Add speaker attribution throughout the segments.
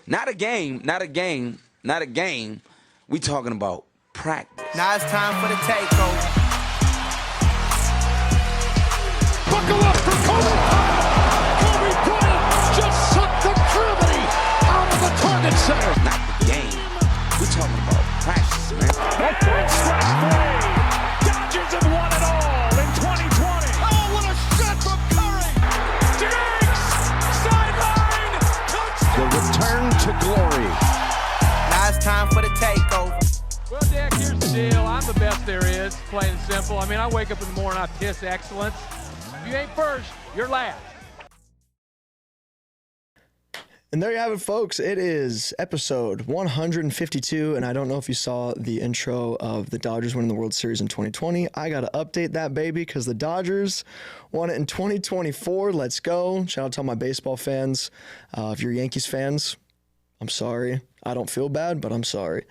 Speaker 1: Not a game. We talking about practice.
Speaker 2: Now it's time for the takeover.
Speaker 3: Buckle up for Kobe Bryant. Kobe Bryant just sucked the gravity out of the target center.
Speaker 1: Not the game. We talking about practice, man.
Speaker 3: That third strike three. Dodgers have won it all in 2020. Oh, what a shot from Curry. Diggs, sideline, touchdown. The return to glory.
Speaker 2: Now it's time for the takeover.
Speaker 4: Well, Dick, here's the deal. I'm the best there is, plain and simple. I mean, I wake up in the morning, I piss excellence. If you ain't first, you're last.
Speaker 5: And there you have it, folks. It is episode 152, and I don't know if you saw the intro of the Dodgers winning the World Series in 2020. I got to update that, baby, because the Dodgers won it in 2024. Let's go. Shout out to all my baseball fans. If you're Yankees fans, I'm sorry. I don't feel bad, but I'm sorry.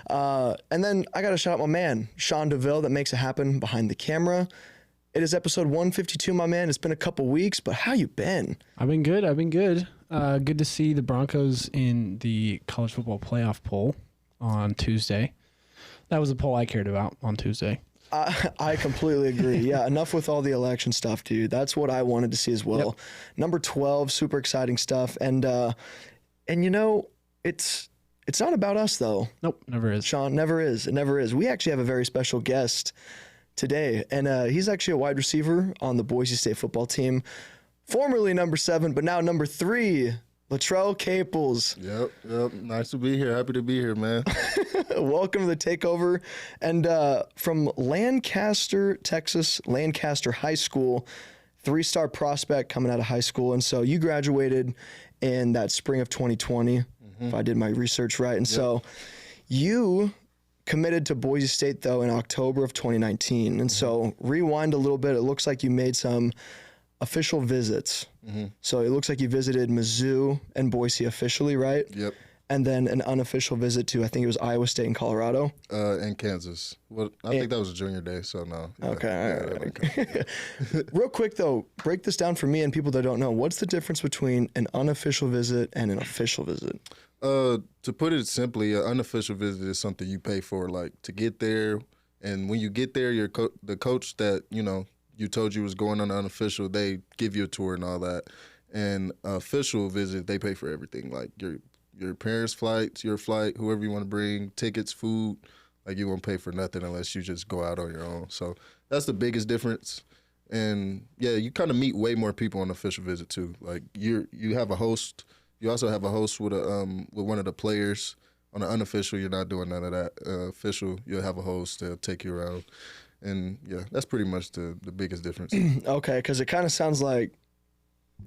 Speaker 5: And then I got to shout out my man, Sean DeVille, that makes it happen behind the camera. It is episode 152, my man. It's been a couple weeks, but how you been?
Speaker 6: I've been good. Good to see the Broncos in the college football playoff poll on Tuesday. That was a poll I cared about on Tuesday.
Speaker 5: I completely agree. Yeah, enough with all the election stuff, dude. That's what I wanted to see as well. Yep. Number 12, super exciting stuff. And you know, it's not about us, though.
Speaker 6: Nope, never is.
Speaker 5: Sean, never is. It never is. We actually have a very special guest today, and he's actually a wide receiver on the Boise State football team, formerly number 7, but now number 3, Latrell Caples.
Speaker 7: Yep. Nice to be here. Happy to be here, man.
Speaker 5: Welcome to the Takeover. And from Lancaster, Texas, Lancaster High School, 3-star prospect coming out of high school. And so you graduated in that spring of 2020, if I did my research right. And so you committed to Boise State, though, in October of 2019. And so rewind a little bit. It looks like you made some official visits. So it looks like you visited Mizzou and Boise officially, right?
Speaker 7: Yep.
Speaker 5: And then an unofficial visit to, I think it was Iowa State and Colorado.
Speaker 7: And Kansas. Well, I think that was a junior day, so no. Yeah,
Speaker 5: Okay, all right. Real quick, though, break this down for me and people that don't know. What's the difference between an unofficial visit and an official visit?
Speaker 7: To put it simply, an unofficial visit is something you pay for, like, to get there. And when you get there, the coach that, you told you was going on the unofficial, they give you a tour and all that. And official visit, they pay for everything, like your parents' flights, your flight, whoever you want to bring, tickets, food. Like, you won't pay for nothing unless you just go out on your own. So that's the biggest difference. And, yeah, you kind of meet way more people on official visit, too. Like, you have a host. You also have a host with one of the players. On the unofficial, you're not doing none of that. Official, you'll have a host. They'll take you around. And, yeah, that's pretty much the biggest difference.
Speaker 5: Okay, because it kind of sounds like,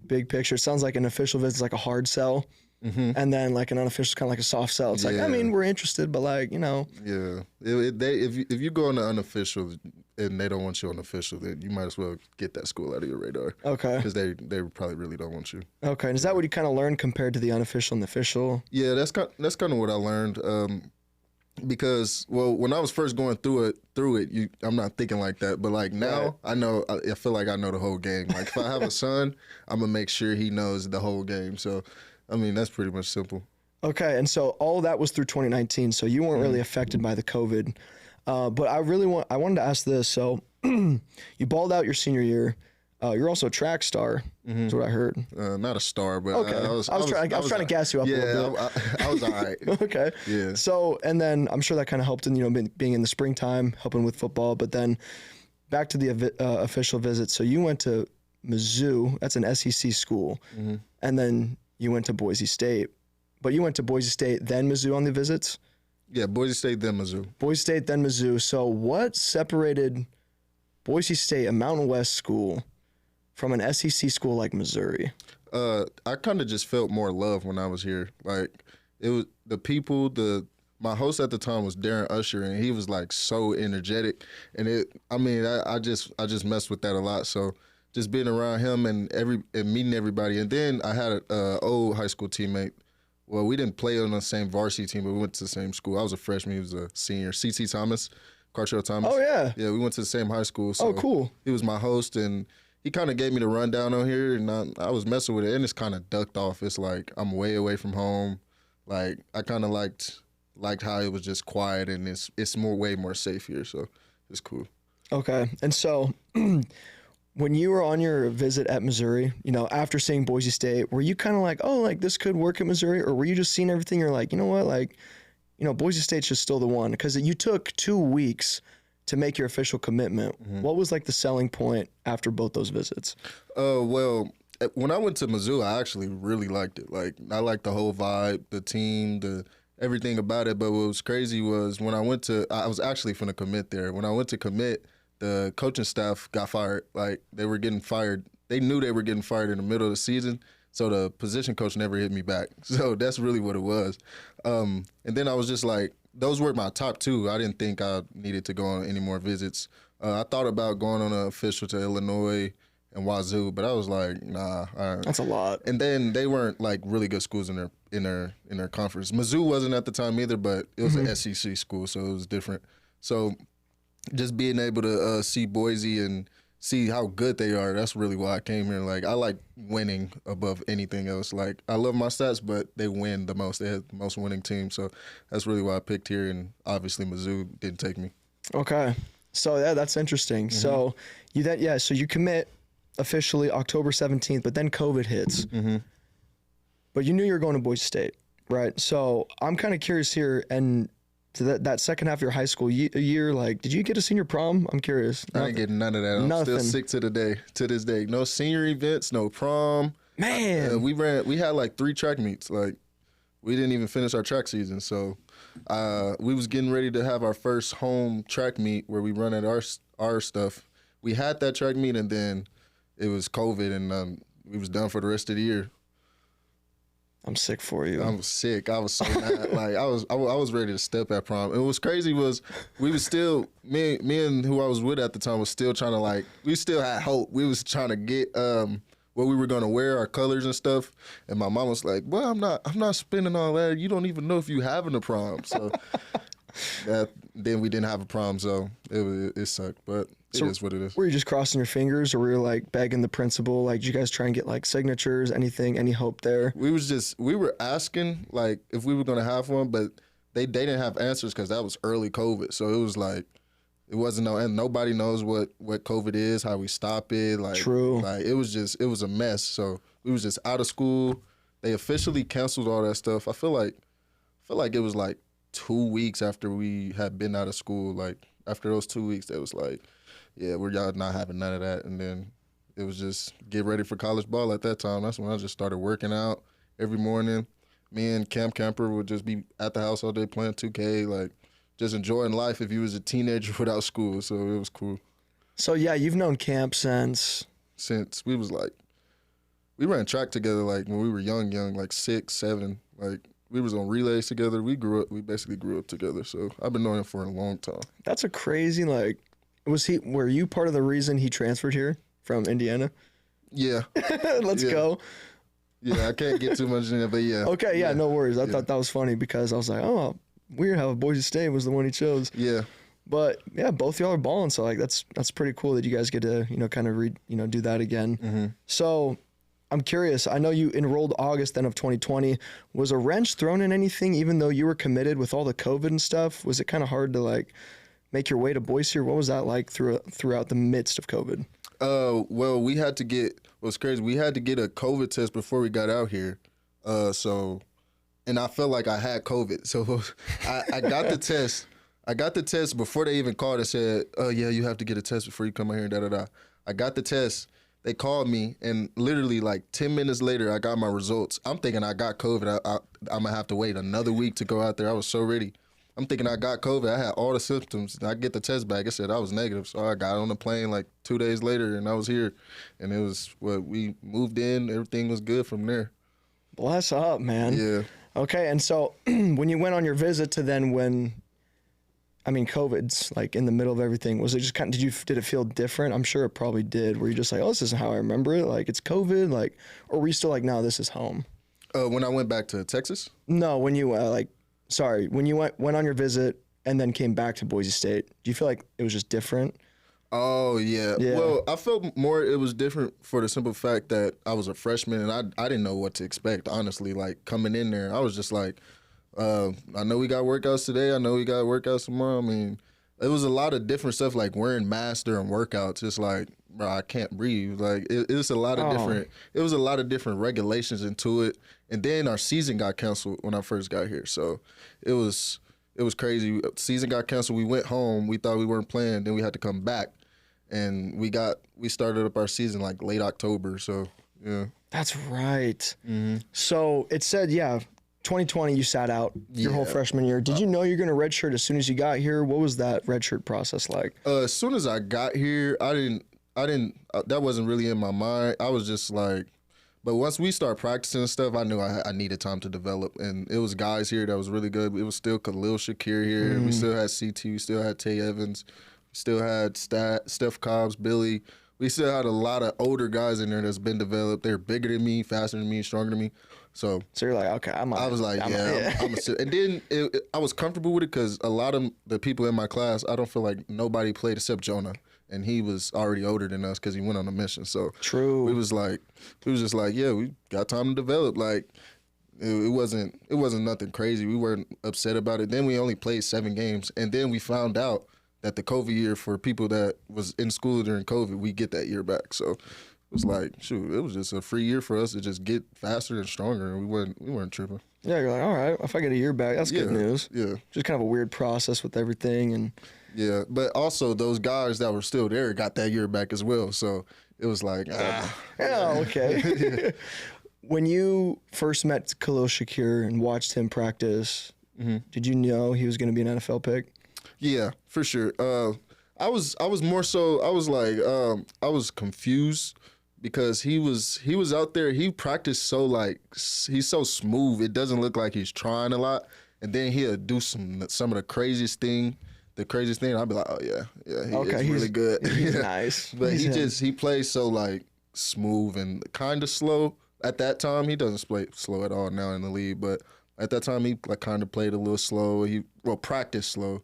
Speaker 5: big picture, it sounds like an official visit is like a hard sell. And then like an unofficial is kind of like a soft sell. It's like, I mean, we're interested, but like,
Speaker 7: Yeah. If you go on the unofficial and they don't want you on the official, then you might as well get that school out of your radar. Okay. Because they probably really don't want you.
Speaker 5: Okay. And is that what you kind of learned compared to the unofficial and the official?
Speaker 7: Yeah, that's kind of what I learned. Because, well, when I was first going through it, I'm not thinking like that. But, like, now, I feel like I know the whole game. Like, if I have a son, I'm going to make sure he knows the whole game. So, I mean, that's pretty much simple.
Speaker 5: Okay, and so all that was through 2019, so you weren't really affected by the COVID. But I wanted to ask this. So, you balled out your senior year. You're also a track star, is what I heard.
Speaker 7: Not a star, but
Speaker 5: okay. I was trying to gas you up a little bit.
Speaker 7: I was all right.
Speaker 5: Okay.
Speaker 7: Yeah.
Speaker 5: So, and then I'm sure that kind of helped in, being in the springtime, helping with football. But then back to the official visit. So you went to Mizzou. That's an SEC school. And then you went to Boise State. But you went to Boise State, then Mizzou on the visits?
Speaker 7: Yeah, Boise State, then Mizzou.
Speaker 5: Boise State, then Mizzou. So what separated Boise State, a Mountain West school, from an SEC school like Missouri?
Speaker 7: I kind of just felt more love when I was here. Like, it was the people, my host at the time was Darren Usher, and he was like so energetic. And I just messed with that a lot. So just being around him and meeting everybody. And then I had an old high school teammate. Well, we didn't play on the same varsity team, but we went to the same school. I was a freshman. He was a senior. C.T. Thomas, Cartrell Thomas.
Speaker 5: Oh, yeah.
Speaker 7: Yeah, we went to the same high school. So
Speaker 5: cool.
Speaker 7: He was my host, and he kind of gave me the rundown on here, and I was messing with it, and it's kind of ducked off. It's like I'm way away from home. Like I kind of liked how it was just quiet and it's way more safe here, so it's cool.
Speaker 5: Okay, and so when you were on your visit at Missouri, after seeing Boise State, were you kind of like, oh, like this could work at Missouri, or were you just seeing everything? You're like, you know what, like, Boise State's just still the one, because you took 2 weeks to make your official commitment. What was like the selling point after both those visits?
Speaker 7: Well, when I went to Mizzou, I actually really liked it. Like I liked the whole vibe, the team, everything about it. But what was crazy was when I was actually finna commit there. When I went to commit, the coaching staff got fired. Like they were getting fired. They knew they were getting fired in the middle of the season. So the position coach never hit me back. So that's really what it was. And then I was just like, those were my top 2. I didn't think I needed to go on any more visits. I thought about going on an official to Illinois and Wazoo, but I was like, nah.
Speaker 5: That's a lot.
Speaker 7: And then they weren't like really good schools in their conference. Mizzou wasn't at the time either, but it was an SEC school, so it was different. So just being able to see Boise and see how good they are, that's really why I came here. Like I like winning above anything else. Like I love my stats, but they win the most. They had the most winning team, so that's really why I picked here. And obviously Mizzou didn't take me.
Speaker 5: Okay, so yeah, that's interesting. So so you commit officially October 17th, but then COVID hits. But you knew you were going to Boise State, right? So I'm kind of curious here, and to that second half of your high school year, like, did you get a senior prom? I'm curious.
Speaker 7: I ain't getting none of that. I'm still sick to this day. No senior events, no prom.
Speaker 5: Man,
Speaker 7: we had like 3 track meets. Like we didn't even finish our track season, so we was getting ready to have our first home track meet where we run at our stuff. We had that track meet, and then it was COVID, and we was done for the rest of the year.
Speaker 5: I'm sick for you.
Speaker 7: I was sick. I was so mad. Like I was ready to step at prom. And what was crazy was we was still me and who I was with at the time was still trying to we still had hope. We was trying to get what we were gonna wear, our colors and stuff. And my mom was like, "Well, I'm not spending all that. You don't even know if you having a prom." So then we didn't have a prom, so it sucked. But it is what it is.
Speaker 5: Were you just crossing your fingers, or were you like begging the principal? Like, did you guys try and get like signatures, anything, any hope there?
Speaker 7: We were asking like if we were gonna have one, but they didn't have answers because that was early COVID. So it was like it wasn't and nobody knows what COVID is, how we stop it. Like
Speaker 5: True.
Speaker 7: Like it was a mess. So we was just out of school. They officially canceled all that stuff. I feel like it was like 2 weeks after we had been out of school. Like after those 2 weeks, they was like, yeah, y'all not having none of that. And then it was just get ready for college ball at that time. That's when I just started working out every morning. Me and Camper would just be at the house all day playing 2K, like just enjoying life if you was a teenager without school. So it was cool.
Speaker 5: So yeah, you've known Camp since
Speaker 7: we was like, we ran track together like when we were young, like 6, 7. Like we was on relays together. We basically grew up together. So I've been knowing him for a long time.
Speaker 5: That's a crazy, like, were you part of the reason he transferred here from Indiana?
Speaker 7: Yeah.
Speaker 5: Let's go.
Speaker 7: Yeah, I can't get too much in it, but yeah.
Speaker 5: Okay, yeah, no worries. I thought that was funny because I was like, oh, weird how Boise State was the one he chose.
Speaker 7: Yeah.
Speaker 5: But yeah, both y'all are balling, so like that's pretty cool that you guys get to kind of do that again. So I'm curious. I know you enrolled August then of 2020. Was a wrench thrown in anything, even though you were committed with all the COVID and stuff? Was it kind of hard to like make your way to Boise, or what was that like throughout the midst of COVID?
Speaker 7: Well, we had to get. What's crazy? We had to get a COVID test before we got out here. And I felt like I had COVID. So I got the test. I got the test before they even called and said, "Oh yeah, you have to get a test before you come out here." Da da da. I got the test. They called me, and literally like 10 minutes later, I got my results. I'm thinking I got COVID. I'm gonna have to wait another week to go out there. I was so ready. I'm thinking I got COVID. I had all the symptoms. And I get the test back. It said I was negative. So I got on the plane like 2 days later, and I was here. And it was we moved in. Everything was good from there.
Speaker 5: Bless up, man.
Speaker 7: Yeah.
Speaker 5: Okay, and so when you went on your visit to then COVID's like in the middle of everything, was it just kind of, did it feel different? I'm sure it probably did. Were you just like, oh, this isn't how I remember it? Like, it's COVID? Like, or were you still like, no, this is home?
Speaker 7: When I went back to Texas?
Speaker 5: No, when you when you went on your visit and then came back to Boise State, do you feel like it was just different?
Speaker 7: Oh, yeah.
Speaker 5: Yeah.
Speaker 7: Well, I felt more it was different for the simple fact that I was a freshman and I didn't know what to expect, honestly. Like, coming in there, I was just like, I know we got workouts today. I know we got workouts tomorrow. I mean, it was a lot of different stuff, like wearing masks during workouts. It's like, bro, I can't breathe. Like, it's a lot of different. It was a lot of different regulations into it. And then our season got canceled when I first got here, so it was crazy. Season got canceled. We went home. We thought we weren't playing. Then we had to come back, and we started up our season like late October. So yeah,
Speaker 5: That's right. So it said, 2020 you sat out your whole freshman year. Did you know you're going to redshirt as soon as you got here? What was that redshirt process like?
Speaker 7: as soon as I got here, I didn't. That wasn't really in my mind. I was just like. But once we started practicing and stuff, I knew I needed time to develop. And it was guys here that was really good. It was still Khalil Shakir here. We still had CT. We still had Tay Evans. We still had Steph Cobbs, Billy. We still had a lot of older guys in there that's been developed. They're bigger than me, faster than me, stronger than me. So
Speaker 5: you're like, okay, I'm
Speaker 7: a sit. And then I was comfortable with it because a lot of the people in my class, I don't feel like nobody played except Jonah. And he was already older than us because he went on a mission. So
Speaker 5: True.
Speaker 7: We was just like, yeah, we got time to develop. Like it wasn't nothing crazy. We weren't upset about it. Then we only played 7 games, and then we found out that the COVID year for people that was in school during COVID, we get that year back. So it was like, shoot, it was just a free year for us to just get faster and stronger, and we weren't tripping.
Speaker 5: Yeah, you're like, all right, if I get a year back, that's good news.
Speaker 7: Yeah.
Speaker 5: Just kind of a weird process with everything. And
Speaker 7: yeah, but also those guys that were still there got that year back as well. So it was like,
Speaker 5: okay. When you first met Khalil Shakir and watched him practice, did you know he was going to be an NFL pick?
Speaker 7: Yeah, for sure. I was more so. I was like, I was confused because he was out there. He practiced so like he's so smooth. It doesn't look like he's trying a lot, and then he'll do some of the craziest thing. The craziest thing, I'll be like, oh yeah, he's really good.
Speaker 5: He's nice.
Speaker 7: But he plays so like smooth and kind of slow. At that time, he doesn't play slow at all now in the league. But at that time, he like kind of played a little slow. He practiced slow,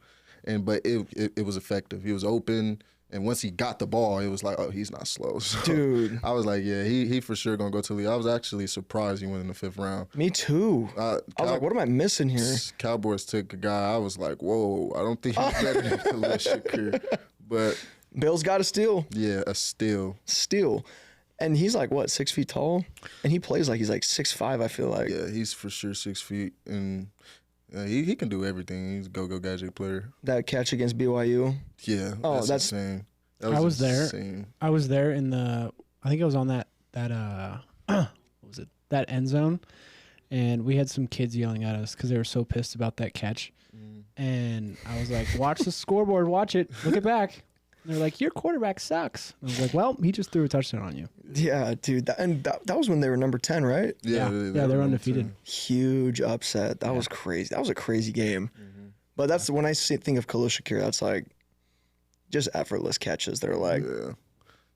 Speaker 7: but it was effective. He was open, and once he got the ball, it was like, oh, he's not slow. So
Speaker 5: Dude,
Speaker 7: I was like, yeah, he for sure gonna go to the league. I was actually surprised he went in the 5th round.
Speaker 5: me too. I was like, what am I missing here?
Speaker 7: Cowboys took a guy. I was like, whoa, I don't think he's better than Khalil Shakir. But
Speaker 5: Bill's got a steal.
Speaker 7: yeah, a steal.
Speaker 5: Steal. And he's like, what, 6 feet tall? And he plays like he's like 6'5", I feel like.
Speaker 7: Yeah, he's for sure 6 feet, and he can do everything. He's a go gadget player.
Speaker 5: That catch against BYU.
Speaker 7: Yeah,
Speaker 5: that's
Speaker 7: insane.
Speaker 6: I was
Speaker 7: insane.
Speaker 6: there. I was there in I think I was on that what was it? That end zone, and we had some kids yelling at us because they were so pissed about that catch. And I was like, "Watch the scoreboard. Watch it. Look it back." And they're like, "Your quarterback sucks." I was like, "Well, he just threw a touchdown on you."
Speaker 5: Yeah, dude. That was when they were number 10, right?
Speaker 6: Yeah, they're undefeated.
Speaker 5: Huge upset. That was crazy. That was a crazy game. But that's when I think of Khalil Shakir, that's like just effortless catches. They're like,
Speaker 7: Yeah.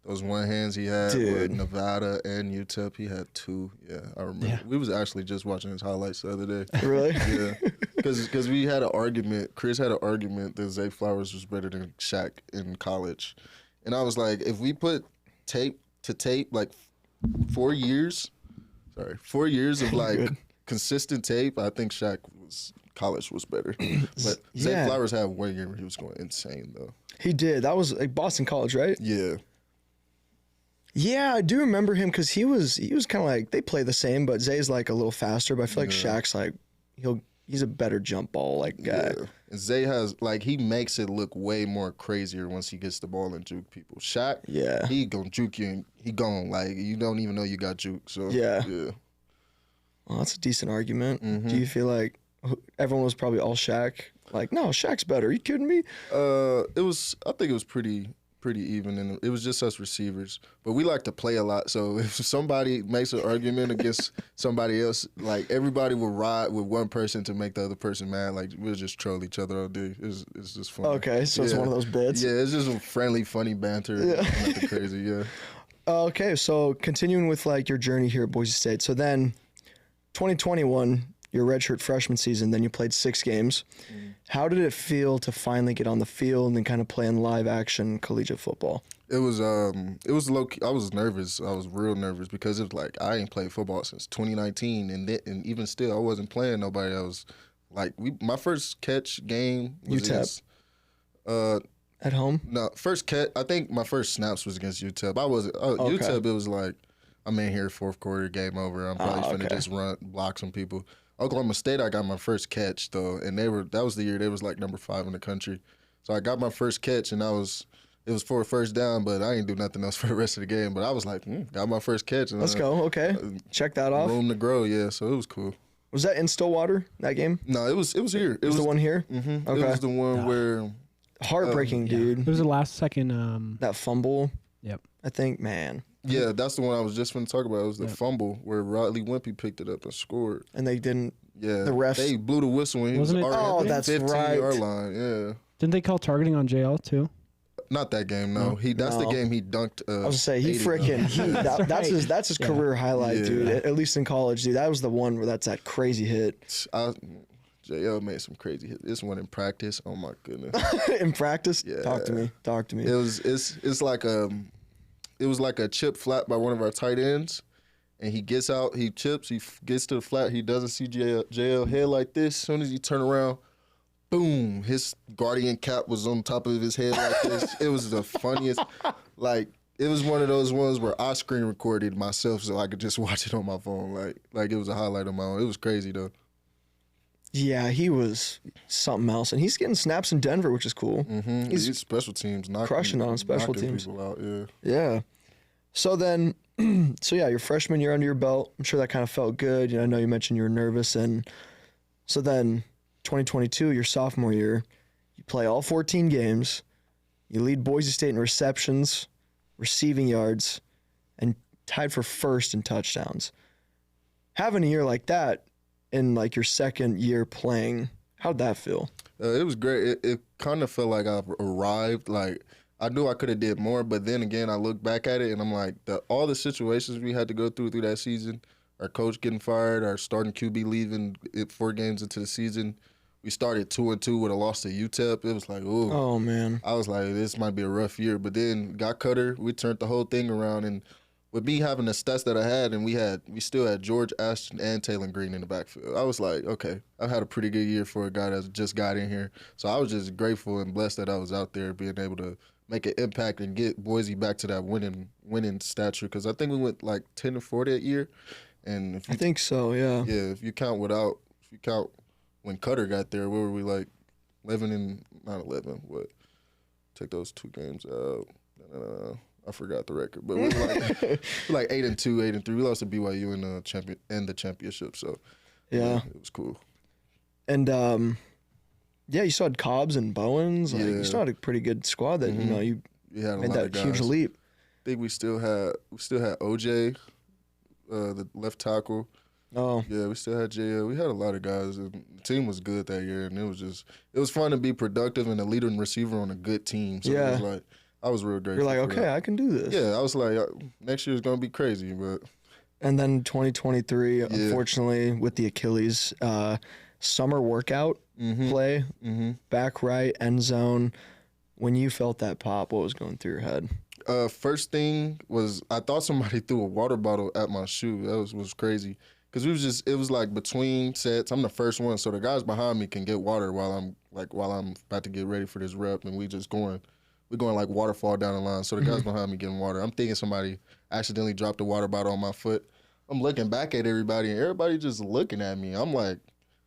Speaker 7: Those one hands he had with Nevada and UTEP, he had 2. Yeah, I remember.
Speaker 6: Yeah.
Speaker 7: We was actually just watching his highlights the other day.
Speaker 5: really?
Speaker 7: Yeah, because we had an argument. Chris had an argument that Zay Flowers was better than Shaq in college, and I was like, if we put tape to tape, like 4 years of like consistent tape, I think college was better. But Zay Flowers had 1 year where he was going insane though.
Speaker 5: He did. That was like Boston College, right?
Speaker 7: Yeah.
Speaker 5: Yeah, I do remember him because he was kind of like, they play the same, but Zay's like a little faster. But I feel like Shaq's like he's a better jump ball like guy.
Speaker 7: Yeah. And Zay has like he makes it look way more crazier once he gets the ball and juke people. Shaq, he gonna juke you and he gone like you don't even know you got juke. So yeah.
Speaker 5: Well, that's a decent argument. Do you feel like everyone was probably all Shaq? Like, no, Shaq's better. Are you kidding me?
Speaker 7: I think it was pretty even, and it was just us receivers. But we like to play a lot, so if somebody makes an argument against somebody else, like everybody will ride with one person to make the other person mad. Like we'll just troll each other all day. It's just fun.
Speaker 5: Okay, so it's one of those bits.
Speaker 7: Yeah, it's just friendly, funny banter.
Speaker 5: Yeah.
Speaker 7: Nothing crazy. Yeah.
Speaker 5: Okay, so continuing with like your journey here at Boise State. So then, 2021, your redshirt freshman season, then you played 6 games. How did it feel to finally get on the field and kind of play in live action collegiate football?
Speaker 7: It was low key. I was nervous. I was real nervous because it was like I ain't played football since 2019, and even still, I wasn't playing nobody else. Like my first catch game was
Speaker 5: UTEP.
Speaker 7: against,
Speaker 5: At home?
Speaker 7: no, first catch. I think my first snaps was against UTEP. I wasn't UTEP. It was like I'm in here, fourth quarter, game over. I'm probably finna just block some people. Oklahoma State, I got my first catch though, and that was the year they was like number 5 in the country. So I got my first catch, and it was for a first down, but I didn't do nothing else for the rest of the game. But I was like, got my first catch. And
Speaker 5: Let's go. Okay. Check that off.
Speaker 7: Room to grow, yeah. So it was cool.
Speaker 5: Was that in Stillwater, that game?
Speaker 7: No, it was here.
Speaker 5: It was the one here?
Speaker 7: Mm-hmm.
Speaker 5: Okay.
Speaker 7: It was the one where
Speaker 5: Heartbreaking, dude.
Speaker 6: It was the last second.
Speaker 5: That fumble.
Speaker 6: Yep.
Speaker 5: I think, man.
Speaker 7: Yeah, that's the one I was just going to talk about. It was the fumble where Rodley Wimpy picked it up and scored.
Speaker 5: And they didn't.
Speaker 7: Yeah,
Speaker 5: The refs.
Speaker 7: they blew the whistle when he
Speaker 6: Wasn't
Speaker 7: was
Speaker 6: it-
Speaker 7: already
Speaker 5: Oh,
Speaker 7: at the
Speaker 5: that's
Speaker 7: 15-yard
Speaker 5: right.
Speaker 7: line. Yeah,
Speaker 6: Didn't they call targeting on JL too?
Speaker 7: not that game. No, that's the
Speaker 5: No.
Speaker 7: game he dunked.
Speaker 5: I was gonna say he
Speaker 7: 80
Speaker 5: freaking that's his career highlight,
Speaker 7: Yeah.
Speaker 5: dude. At least in college, dude. That was the one where that's that crazy hit.
Speaker 7: JL made some crazy hits. This one in practice. Oh my goodness.
Speaker 5: In practice.
Speaker 7: Yeah.
Speaker 5: Talk to me.
Speaker 7: It's like it was like a chip flat by one of our tight ends, and he gets out, he chips, he gets to the flat, he doesn't see JL head like this. As soon as he turn around, boom, his guardian cap was on top of his head like this. It was the funniest. Like it was one of those ones where I screen recorded myself so I could just watch it on my phone. Like it was a highlight of my own. It was crazy though.
Speaker 5: Yeah, he was something else, and he's getting snaps in Denver, which is cool.
Speaker 7: Mm-hmm.
Speaker 5: He's
Speaker 7: These special teams
Speaker 5: crushing on special
Speaker 7: knocking
Speaker 5: teams.
Speaker 7: people out, yeah.
Speaker 5: Yeah. So then, your freshman year under your belt, I'm sure that kind of felt good. I know you mentioned you were nervous, and so then 2022, your sophomore year, you play all 14 games, you lead Boise State in receptions, receiving yards, and tied for first in touchdowns. Having a year like that in like your second year playing, how'd that feel?
Speaker 7: It was great. It kind of felt like I arrived. Like I knew I could have did more, but then again, I look back at it and I'm like, all the situations we had to go through that season, our coach getting fired, our starting QB leaving 4 games into the season, we started 2-2 with a loss to UTEP. It was like, ooh.
Speaker 5: Oh man.
Speaker 7: I was like, this might be a rough year, but then got Cutter. We turned the whole thing around, and with me having the stats that I had, and we still had George, Ashton, and Taylor Green in the backfield. I was like, okay, I've had a pretty good year for a guy that just got in here. So I was just grateful and blessed that I was out there being able to make an impact and get Boise back to that winning stature. Because I think we went like 10-4 that year, and if you,
Speaker 5: I think so, yeah.
Speaker 7: yeah, if you count when Cutter got there, what were we like 11 and not 11? What? Take those 2 games out. I forgot the record, but we were like 8-2, 8-3. We lost to BYU in the championship, so
Speaker 5: Yeah.
Speaker 7: it was cool.
Speaker 5: And you still had Cobbs and Bowens. Like,
Speaker 7: Yeah.
Speaker 5: you still had a pretty good squad that you
Speaker 7: We had a
Speaker 5: made
Speaker 7: lot of
Speaker 5: that
Speaker 7: guys.
Speaker 5: huge leap.
Speaker 7: I think we still had OJ, the left tackle.
Speaker 5: Oh,
Speaker 7: Yeah, we still had JL. We had a lot of guys. And the team was good that year, and it was fun to be productive and a leader and receiver on a good team. So
Speaker 5: Yeah.
Speaker 7: it was like I was real grateful.
Speaker 5: you're like,
Speaker 7: for
Speaker 5: okay,
Speaker 7: that.
Speaker 5: I can do this.
Speaker 7: Yeah, I was like, next year is gonna be crazy, but
Speaker 5: And then 2023, unfortunately, with the Achilles, summer workout play, back right, end zone. When you felt that pop, what was going through your head?
Speaker 7: First thing was I thought somebody threw a water bottle at my shoe. That was crazy. Cause it was like between sets. I'm the first one, so the guys behind me can get water while I'm about to get ready for this rep, and we're going like waterfall down the line. So the guys behind me getting water. I'm thinking somebody accidentally dropped a water bottle on my foot. I'm looking back at everybody, and everybody just looking at me. I'm like,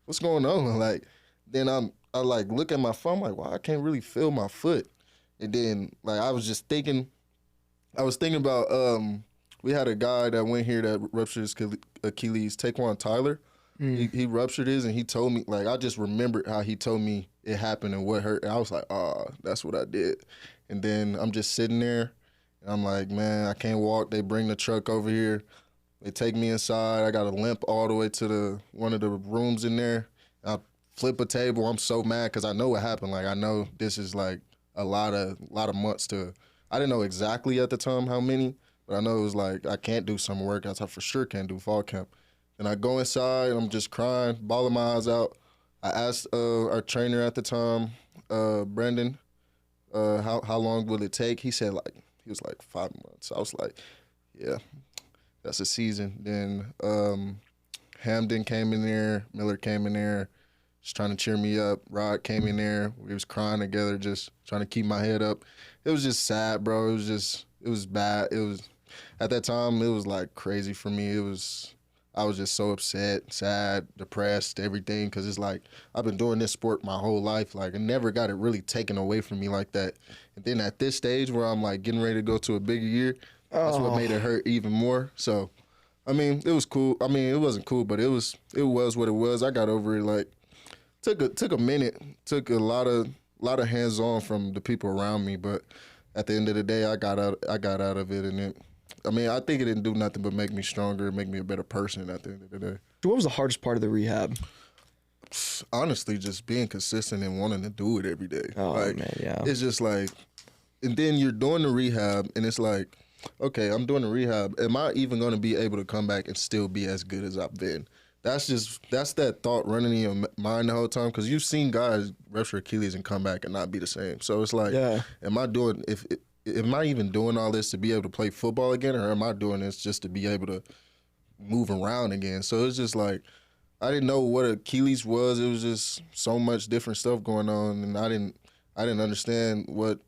Speaker 7: what's going on? Like, then I like look at my phone. I'm like, wow, I can't really feel my foot. And then like I was thinking about we had a guy that went here that ruptured his Achilles, Taquan Tyler. He ruptured his, and he told me, like, I just remembered how he told me it happened and what hurt. And I was like, that's what I did. And then I'm just sitting there, and I'm like, man, I can't walk. They bring the truck over here. They take me inside. I got a limp all the way to one of the rooms in there. I flip a table. I'm so mad because I know what happened. Like, I know this is like a lot of months to. I didn't know exactly at the time how many, but I know it was like I can't do summer workouts. I for sure can't do fall camp. And I go inside, and I'm just crying, bawling my eyes out. I asked our trainer at the time, Brendan, how long will it take? He said he was like 5 months. I was like, yeah, that's a season. Then Hamden came in there, Miller came in there, just trying to cheer me up. Rod came in there. We was crying together, just trying to keep my head up. It was just sad, bro. It was bad. It was, at that time, it was like crazy for me. I was just so upset, sad, depressed, everything, because it's like I've been doing this sport my whole life. Like, I never got it really taken away from me like that. And then at this stage where I'm like getting ready to go to a bigger year, that's what made it hurt even more. So, I mean, it was cool. I mean, it wasn't cool, but it was what it was. I got over it. Like, took a minute, took a lot of hands on from the people around me, but at the end of the day, I got out of it, and I think it didn't do nothing but make me stronger, make me a better person at the end of the day.
Speaker 5: What was the hardest part of the rehab?
Speaker 7: Honestly, just being consistent and wanting to do it every day.
Speaker 5: Oh, man, yeah.
Speaker 7: It's just like, and then you're doing the rehab, and it's like, okay, I'm doing the rehab. Am I even going to be able to come back and still be as good as I've been? That's that thought running in your mind the whole time, because you've seen guys rupture Achilles and come back and not be the same. So it's like, am I even doing all this to be able to play football again, or am I doing this just to be able to move around again? So it's just like, I didn't know what Achilles was. It was just so much different stuff going on, and I didn't understand what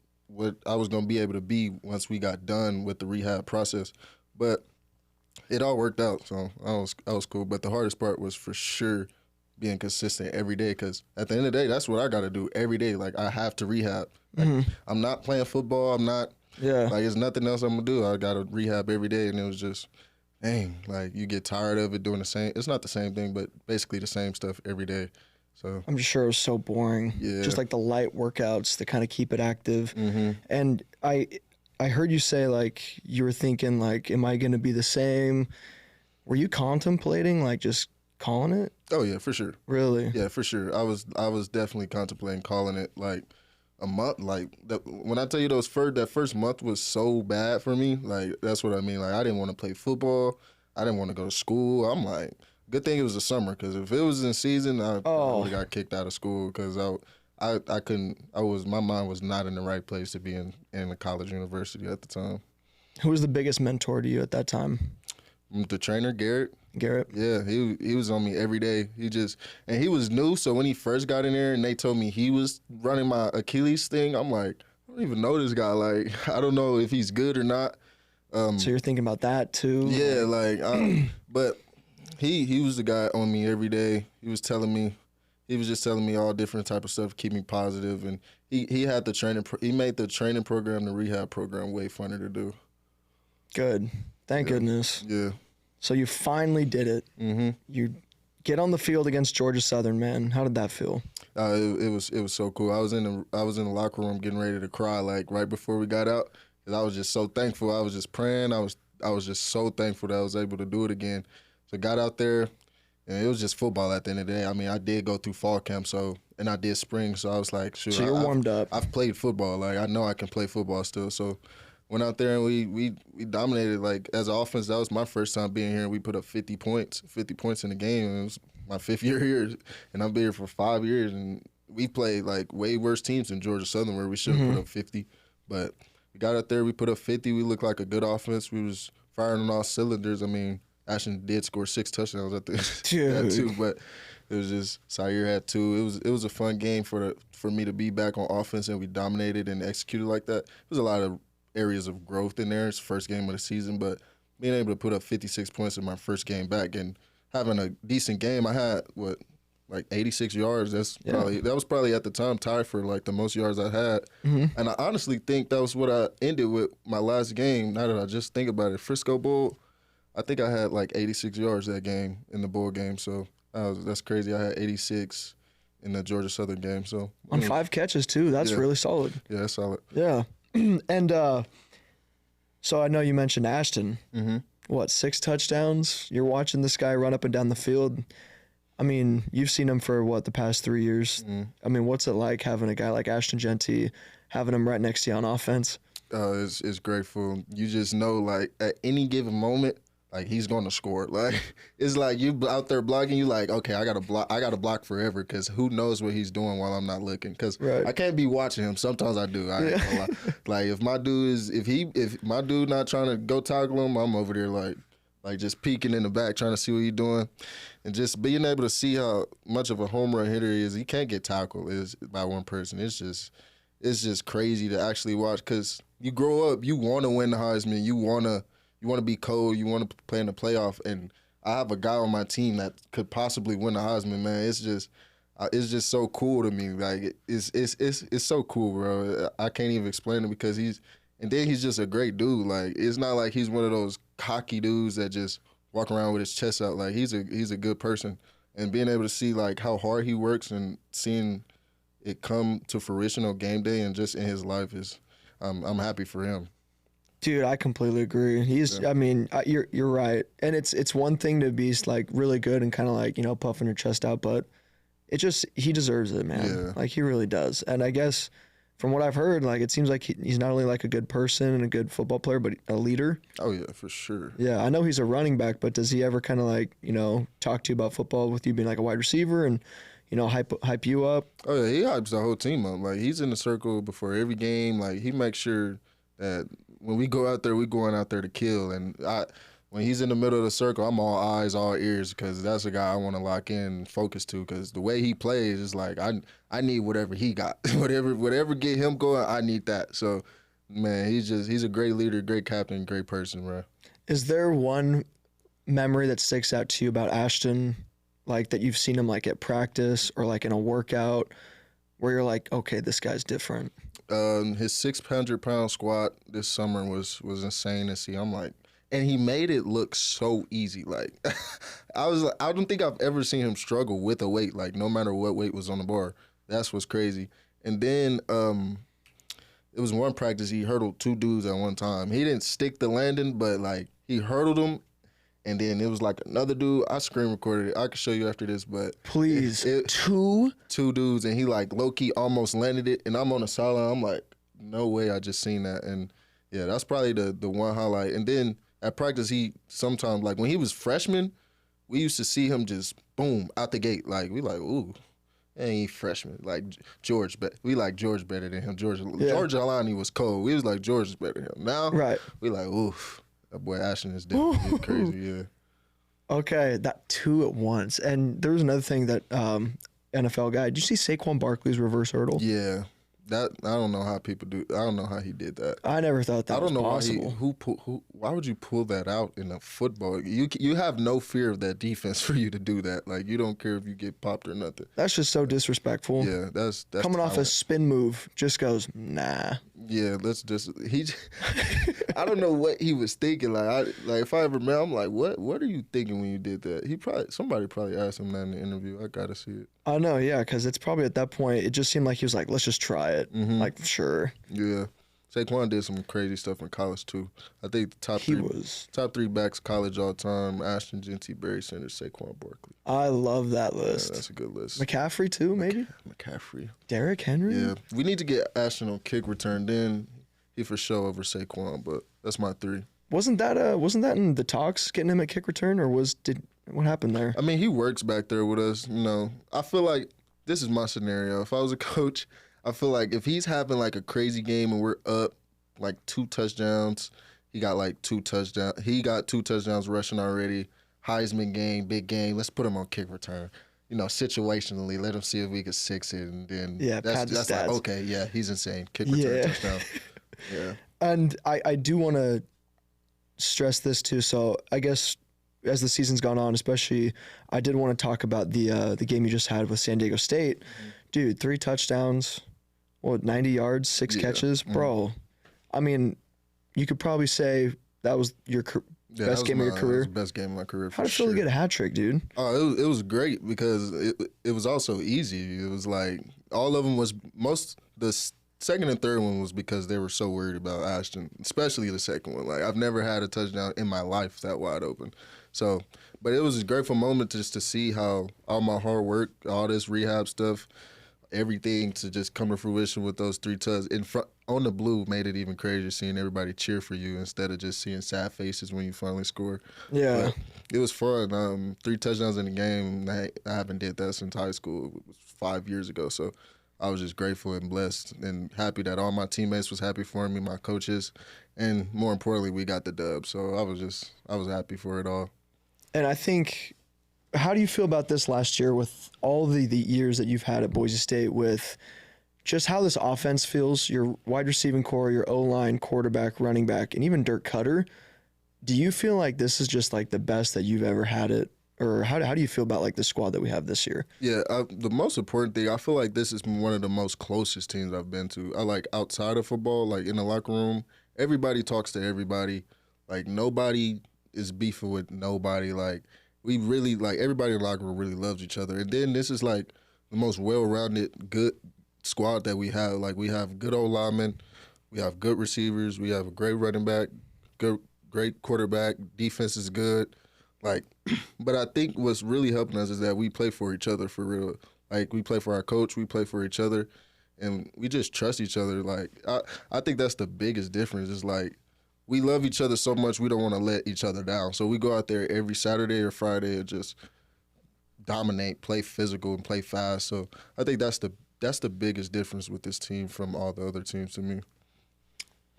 Speaker 7: I was going to be able to be once we got done with the rehab process. But it all worked out, so I was cool. But the hardest part was for sure being consistent every day, because at the end of the day, that's what I got to do every day. Like, I have to rehab. Like, I'm not playing football. I'm not. Yeah. Like, there's nothing else I'm gonna do. I got to rehab every day, and it was just, dang. Like, you get tired of it doing the same. It's not the same thing, but basically the same stuff every day. So
Speaker 5: I'm just sure it was so boring. Yeah. Just like the light workouts to kind of keep it active. Mm-hmm. And I heard you say, like, you were thinking, like, am I going to be the same? Were you contemplating, like, just calling it?
Speaker 7: Oh, yeah, for sure.
Speaker 5: Really?
Speaker 7: Yeah, for sure. I was definitely contemplating calling it, like, a month. Like, when I tell you that first month was so bad for me, like, that's what I mean. Like, I didn't want to play football. I didn't want to go to school. I'm like, good thing it was the summer, because if it was in season, I would have got kicked out of school, because I couldn't. My mind was not in the right place to be in a college university at the time.
Speaker 5: Who was the biggest mentor to you at that time?
Speaker 7: The trainer, Garrett.
Speaker 5: Garrett?
Speaker 7: Yeah, he was on me every day. And he was new, so when he first got in there and they told me he was running my Achilles thing, I'm like, I don't even know this guy. Like, I don't know if he's good or not.
Speaker 5: So you're thinking about that too?
Speaker 7: Yeah, but he was the guy on me every day. He was just telling me all different type of stuff to keep me positive, and he had the training. He made the training program, the rehab program, way funner to do.
Speaker 5: Good, thank goodness.
Speaker 7: Yeah.
Speaker 5: So you finally did it. Mm-hmm. You get on the field against Georgia Southern, man. How did that feel?
Speaker 7: It was so cool. I was in the locker room getting ready to cry, like, right before we got out, because I was just so thankful. I was just praying. I was just so thankful that I was able to do it again. So got out there. And it was just football at the end of the day. I mean, I did go through fall camp, and I did spring, so I was like, shoot.
Speaker 5: So you're warmed up.
Speaker 7: I've played football. Like, I know I can play football still. So went out there and we dominated. Like, as an offense, that was my first time being here, and we put up 50 points in the game. And it was my 5th year here, and I've been here for 5 years. And we played, like, way worse teams than Georgia Southern, where we should have put up 50. But we got out there, we put up 50. We looked like a good offense. We was firing on all cylinders. I mean, Ashton did score 6 touchdowns at the that too, but it was just Sayer had 2. It was a fun game for me to be back on offense, and we dominated and executed like that. There's a lot of areas of growth in there. It's the first game of the season, but being able to put up 56 points in my first game back and having a decent game, I had like 86 yards. That was probably at the time tied for like the most yards I had. Mm-hmm. And I honestly think that was what I ended with my last game. Now that I just think about it, Frisco Bowl, I think I had like 86 yards that game in the bowl game. So that's crazy. I had 86 in the Georgia Southern game. So
Speaker 5: on 5 catches too. That's really solid.
Speaker 7: Yeah, that's solid.
Speaker 5: Yeah. And so I know you mentioned Ashton. Mm-hmm. What, 6 touchdowns? You're watching this guy run up and down the field. I mean, you've seen him for the past 3 years. Mm-hmm. I mean, what's it like having a guy like Ashton Jeanty, having him right next to you on offense?
Speaker 7: It's grateful. You just know, like, at any given moment, like he's going to score. Like it's like you out there blocking, you like, okay, I got to block forever because who knows what he's doing while I'm not looking. Because
Speaker 5: Right.
Speaker 7: I can't be watching him. Sometimes I do. I ain't gonna lie. Like if my dude not trying to go tackle him, I'm over there like just peeking in the back trying to see what he's doing, and just being able to see how much of a home run hitter he is. He can't get tackled by one person. It's just crazy to actually watch because you grow up, you want to win the Heisman, you want to be cold, you want to play in the playoff, and I have a guy on my team that could possibly win the Heisman. Man, it's just so cool to me. Like it's so cool, bro. I can't even explain it because he's just a great dude. Like it's not like he's one of those cocky dudes that just walk around with his chest out. Like he's a good person, and being able to see like how hard he works and seeing it come to fruition on game day and just in his life is, I'm happy for him.
Speaker 5: Dude, I completely agree. I mean, you're right, and it's one thing to be like really good and kind of like puffing your chest out, but he deserves it, man.
Speaker 7: Yeah.
Speaker 5: Like he really does. And I guess from what I've heard, like it seems like he's not only like a good person and a good football player, but a leader.
Speaker 7: Oh yeah, for sure.
Speaker 5: Yeah, I know he's a running back, but does he ever kind of like talk to you about football with you being like a wide receiver and hype you up?
Speaker 7: Oh yeah, he hypes the whole team up. Like he's in the circle before every game. Like he makes sure that when we go out there, we're going out there to kill. And when he's in the middle of the circle, I'm all eyes, all ears, because that's a guy I want to lock in and focus to. Because the way he plays is like I need whatever he got, whatever get him going. I need that. So man, he's a great leader, great captain, great person, bro.
Speaker 5: Is there one memory that sticks out to you about Ashton? Like that you've seen him like at practice or like in a workout where you're like, okay, this guy's different?
Speaker 7: His 600-pound squat this summer was insane to see. I'm like, and he made it look so easy. Like I don't think I've ever seen him struggle with a weight, like no matter what weight was on the bar. That's what's crazy. And then it was one practice he hurdled 2 dudes at one time. He didn't stick the landing, but like he hurdled them. And then it was like another dude. I screen recorded it. I can show you after this, but
Speaker 5: please,
Speaker 7: two dudes, and he like low key almost landed it. And I'm on the sideline. I'm like, no way, I just seen that. And yeah, that's probably the one highlight. And then at practice, he sometimes like when he was freshman, we used to see him just boom out the gate. Like we like, ooh, ain't freshman like George, but we like George better than him. George Alani was cold. We was like George is better than him. Now,
Speaker 5: right? We
Speaker 7: like, oof. That boy Ashton is definitely crazy, yeah.
Speaker 5: Okay, that 2 at once. And there was another thing that NFL guy, did you see Saquon Barkley's reverse hurdle?
Speaker 7: Yeah. That I don't know how people do. I don't know how he did that.
Speaker 5: I never thought that was possible.
Speaker 7: Why would you pull that out in a football? You have no fear of that defense for you to do that. Like you don't care if you get popped or nothing.
Speaker 5: That's just so disrespectful.
Speaker 7: Yeah, that's
Speaker 5: coming off a spin move. Just goes nah.
Speaker 7: Yeah, I don't know what he was thinking. Like if I ever met him, I'm like, what are you thinking when you did that? Somebody probably asked him that in the interview. I gotta see it.
Speaker 5: I know, yeah, because it's probably at that point, it just seemed like he was like, let's just try it.
Speaker 7: Mm-hmm.
Speaker 5: Like, sure.
Speaker 7: Yeah. Saquon did some crazy stuff in college, too. I think the top three backs college all time, Ashton Jeanty, Barry Sanders, Saquon Barkley.
Speaker 5: I love that list.
Speaker 7: Yeah, that's a good list.
Speaker 5: McCaffrey, too, maybe?
Speaker 7: McCaffrey.
Speaker 5: Derrick Henry?
Speaker 7: Yeah. We need to get Ashton on kick return. Then he for sure over Saquon, but that's my 3.
Speaker 5: Wasn't that in the talks, getting him at kick return, or what happened there?
Speaker 7: I mean, he works back there with us. I feel like this is my scenario. If I was a coach, I feel like if he's having like a crazy game and we're up like 2 touchdowns, he got like 2 touchdowns. He got 2 touchdowns rushing already. Heisman game, big game. Let's put him on kick return. Situationally, let him see if we can 6 it, and then that's like okay, yeah, he's insane. Kick return touchdown. Yeah.
Speaker 5: And I do want to stress this too. So I guess as the season's gone on, especially, I did want to talk about the game you just had with San Diego State. Mm-hmm. Dude, 3 touchdowns, 90 yards, 6 catches, bro. I mean, you could probably say that was your best game of your career.
Speaker 7: That was the best game of my career.
Speaker 5: How did it feel to get a hat trick, dude?
Speaker 7: Oh, it was great because it was also easy. It was like all of them was the second and third one was because they were so worried about Ashton, especially the second one. Like I've never had a touchdown in my life that wide open. So, but it was a grateful moment just to see how all my hard work, all this rehab stuff, everything to just come to fruition with those 3 touchdowns in front on the blue made it even crazier seeing everybody cheer for you instead of just seeing sad faces when you finally score.
Speaker 5: Yeah.
Speaker 7: But it was fun. 3 touchdowns in the game. I haven't did that since high school. It was 5 years ago. So I was just grateful and blessed and happy that all my teammates was happy for me, my coaches, and more importantly, we got the dub. So I was happy for it all.
Speaker 5: And I think, how do you feel about this last year with all the years that you've had at Boise State with just how this offense feels, your wide receiving core, your O-line, quarterback, running back, and even Dirk Cutter? Do you feel like this is just like the best that you've ever had it? Or how do you feel about like the squad that we have this year?
Speaker 7: Yeah, the most important thing, I feel like this is one of the most closest teams I've been to. I like outside of football, like in the locker room, everybody talks to everybody. Like nobody is beefing with nobody. Like we really, like everybody in the locker room really loves each other. And then this is like the most well-rounded, good squad that we have. Like we have good old linemen, we have good receivers, we have a great running back, great quarterback, defense is good. Like, but I think what's really helping us is that we play for each other for real. Like, we play for our coach, we play for each other, and we just trust each other. Like, I think that's the biggest difference is, like, we love each other so much we don't want to let each other down. So we go out there every Saturday or Friday and just dominate, play physical, and play fast. So I think that's the biggest difference with this team from all the other teams to me.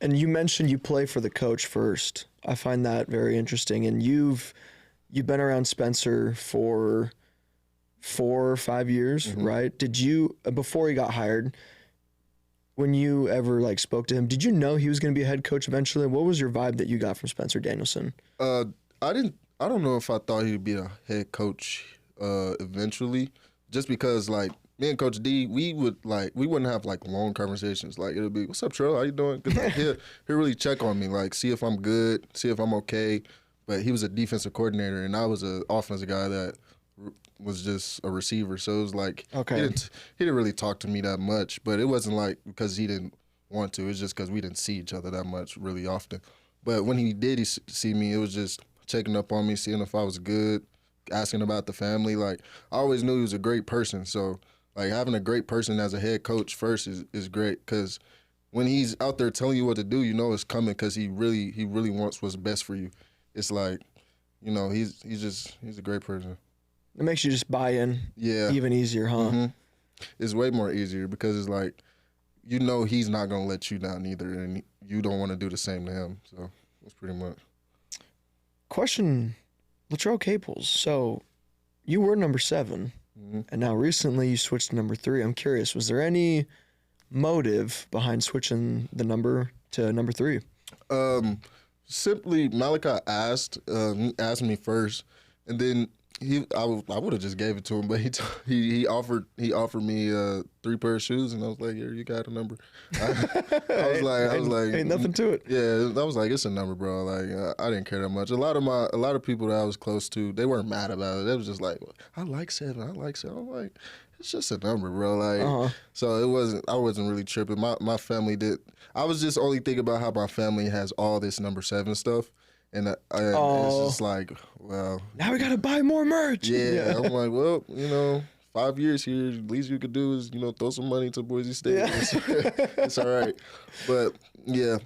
Speaker 5: And you mentioned you play for the coach first. I find that very interesting. And you've been around Spencer for 4 or 5 years, right? Did you, before he got hired, when you ever like spoke to him, did you know he was going to be a head coach eventually? What was your vibe that you got from Spencer Danielson?
Speaker 7: I don't know if I thought he'd be a head coach eventually, just because like me and Coach D, we wouldn't have like long conversations. Like it'll be, "What's up, Trell? How you doing?" 'Cause like, he'll really check on me, like see if I'm good, see if I'm okay. But he was a defensive coordinator, and I was an offensive guy that was just a receiver. So it was like he didn't really talk to me that much. But it wasn't like because he didn't want to. It was just because we didn't see each other that much really often. But when he did see me, it was just checking up on me, seeing if I was good, asking about the family. Like I always knew he was a great person. So like having a great person as a head coach first is great because when he's out there telling you what to do, you know it's coming because he really wants what's best for you. It's like, you know, he's a great person.
Speaker 5: It makes you just buy in even easier, huh?
Speaker 7: Mm-hmm. It's way more easier because it's like, you know he's not going to let you down either, and you don't want to do the same to him. So that's pretty much.
Speaker 5: Question, Latrell Caples. So you were number 7, and now recently you switched to number 3. I'm curious, was there any motive behind switching the number to number 3?
Speaker 7: Simply, Malachi asked me first, and then I would have just gave it to him, but he offered me 3 pair of shoes, and I was like, "Here, you got a number." I was like,
Speaker 5: ain't nothing to it.
Speaker 7: Yeah, I was like, "It's a number, bro." Like I didn't care that much. A lot of people that I was close to, they weren't mad about it. They was just like, "I like 7. I like 7." I'm like, it's just a number, bro. Like, so I wasn't really tripping. My family did. I was just only thinking about how my family has all this number 7 stuff, and it's just like, well,
Speaker 5: now we gotta buy more merch.
Speaker 7: Yeah, I'm like, well, you know, 5 years here, least you could do is, you know, throw some money to Boise State. Yeah. It's all right. But yeah,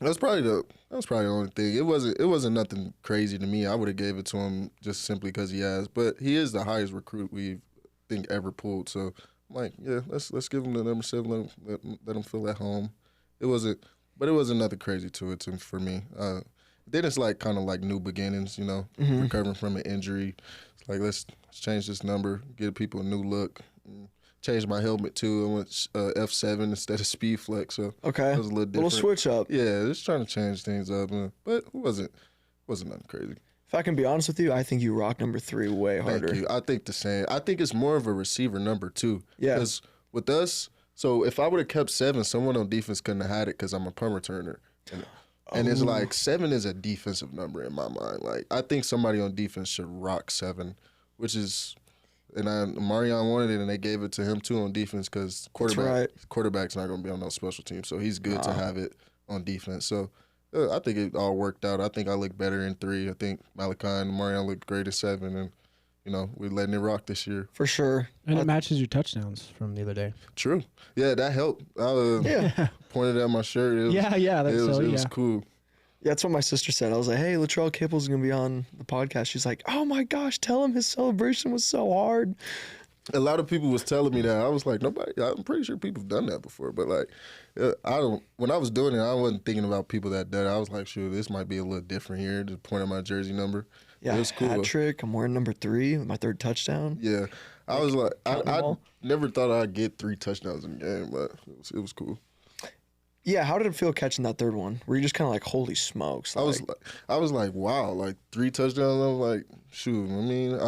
Speaker 7: that's probably the only thing. It wasn't nothing crazy to me. I would have gave it to him just simply because he has. But he is the highest recruit we've ever pulled. So I'm like, yeah, let's give him the number 7. Let him feel at home. It wasn't nothing crazy to it for me. Then it's like kind of like new beginnings, you know, recovering from an injury. It's like let's change this number, give people a new look. Changed my helmet too. I went F7 instead of Speed Flex, so it was a little different.
Speaker 5: Little switch up.
Speaker 7: Yeah, just trying to change things up, but it wasn't nothing crazy.
Speaker 5: If I can be honest with you, I think you rock number 3 way harder.
Speaker 7: Thank you. I think the same. I think it's more of a receiver number too.
Speaker 5: Yeah.
Speaker 7: Because with us, so if I would have kept 7, someone on defense couldn't have had it because I'm a punt returner. And it's like 7 is a defensive number in my mind. Like I think somebody on defense should rock 7, which is, and Marion wanted it and they gave it to him too on defense because quarterback's not going to be on no special team, so he's good to have it on defense. So I think it all worked out. I think I look better in 3. I think Malachi and Marion look great at 7, and we're letting it rock this year.
Speaker 5: For sure.
Speaker 6: And it matches your touchdowns from the other day.
Speaker 7: True. Yeah, that helped. I pointed at my shirt. It was,
Speaker 6: That's
Speaker 7: it was cool.
Speaker 5: Yeah, that's what my sister said. I was like, hey, Latrell Caples is going to be on the podcast. She's like, oh my gosh, tell him his celebration was so hard.
Speaker 7: A lot of people was telling me that. I was like, I'm pretty sure people have done that before. But like, when I was doing it, I wasn't thinking about people that did it. I was like, sure, this might be a little different here. Just point at my jersey number.
Speaker 5: Yeah,
Speaker 7: it was cool.
Speaker 5: hat trick. I'm wearing number 3 with my 3rd touchdown.
Speaker 7: Yeah. I was like,
Speaker 5: counting them
Speaker 7: I
Speaker 5: all.
Speaker 7: never thought I'd get 3 touchdowns in a game, but it was cool.
Speaker 5: Yeah, how did it feel catching that 3rd one? Were you just kind of like, holy smokes?
Speaker 7: I was like, wow, like 3 touchdowns. I was like, shoot. I mean,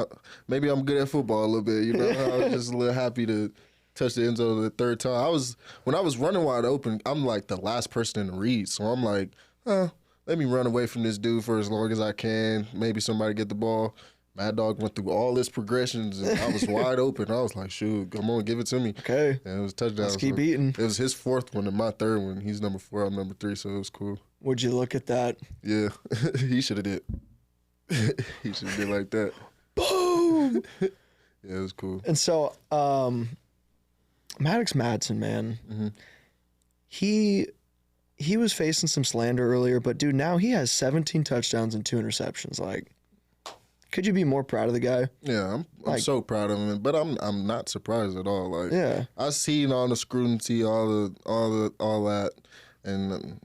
Speaker 7: maybe I'm good at football a little bit. You know, I was just a little happy to touch the end zone the 3rd time. When I was running wide open, I'm like the last person in the read, so I'm like, let me run away from this dude for as long as I can. Maybe somebody get the ball. Mad Dog went through all his progressions, and I was wide open. I was like, shoot, come on, give it to me.
Speaker 5: Okay.
Speaker 7: And it was touchdown.
Speaker 5: Let's keep eating.
Speaker 7: It was his 4th one and my 3rd one. He's number 4, I'm number 3, so it was cool.
Speaker 5: Would you look at that?
Speaker 7: Yeah, he should have did. He should have did like that.
Speaker 5: Boom!
Speaker 7: Yeah, it was cool.
Speaker 5: And so, Maddox Madsen, man, he was facing some slander earlier, but dude, now he has 17 touchdowns and 2 interceptions. Like, could you be more proud of the guy?
Speaker 7: Yeah, I'm so proud of him, but I'm not surprised at all. Like,
Speaker 5: Yeah.
Speaker 7: I seen all the scrutiny, all that, and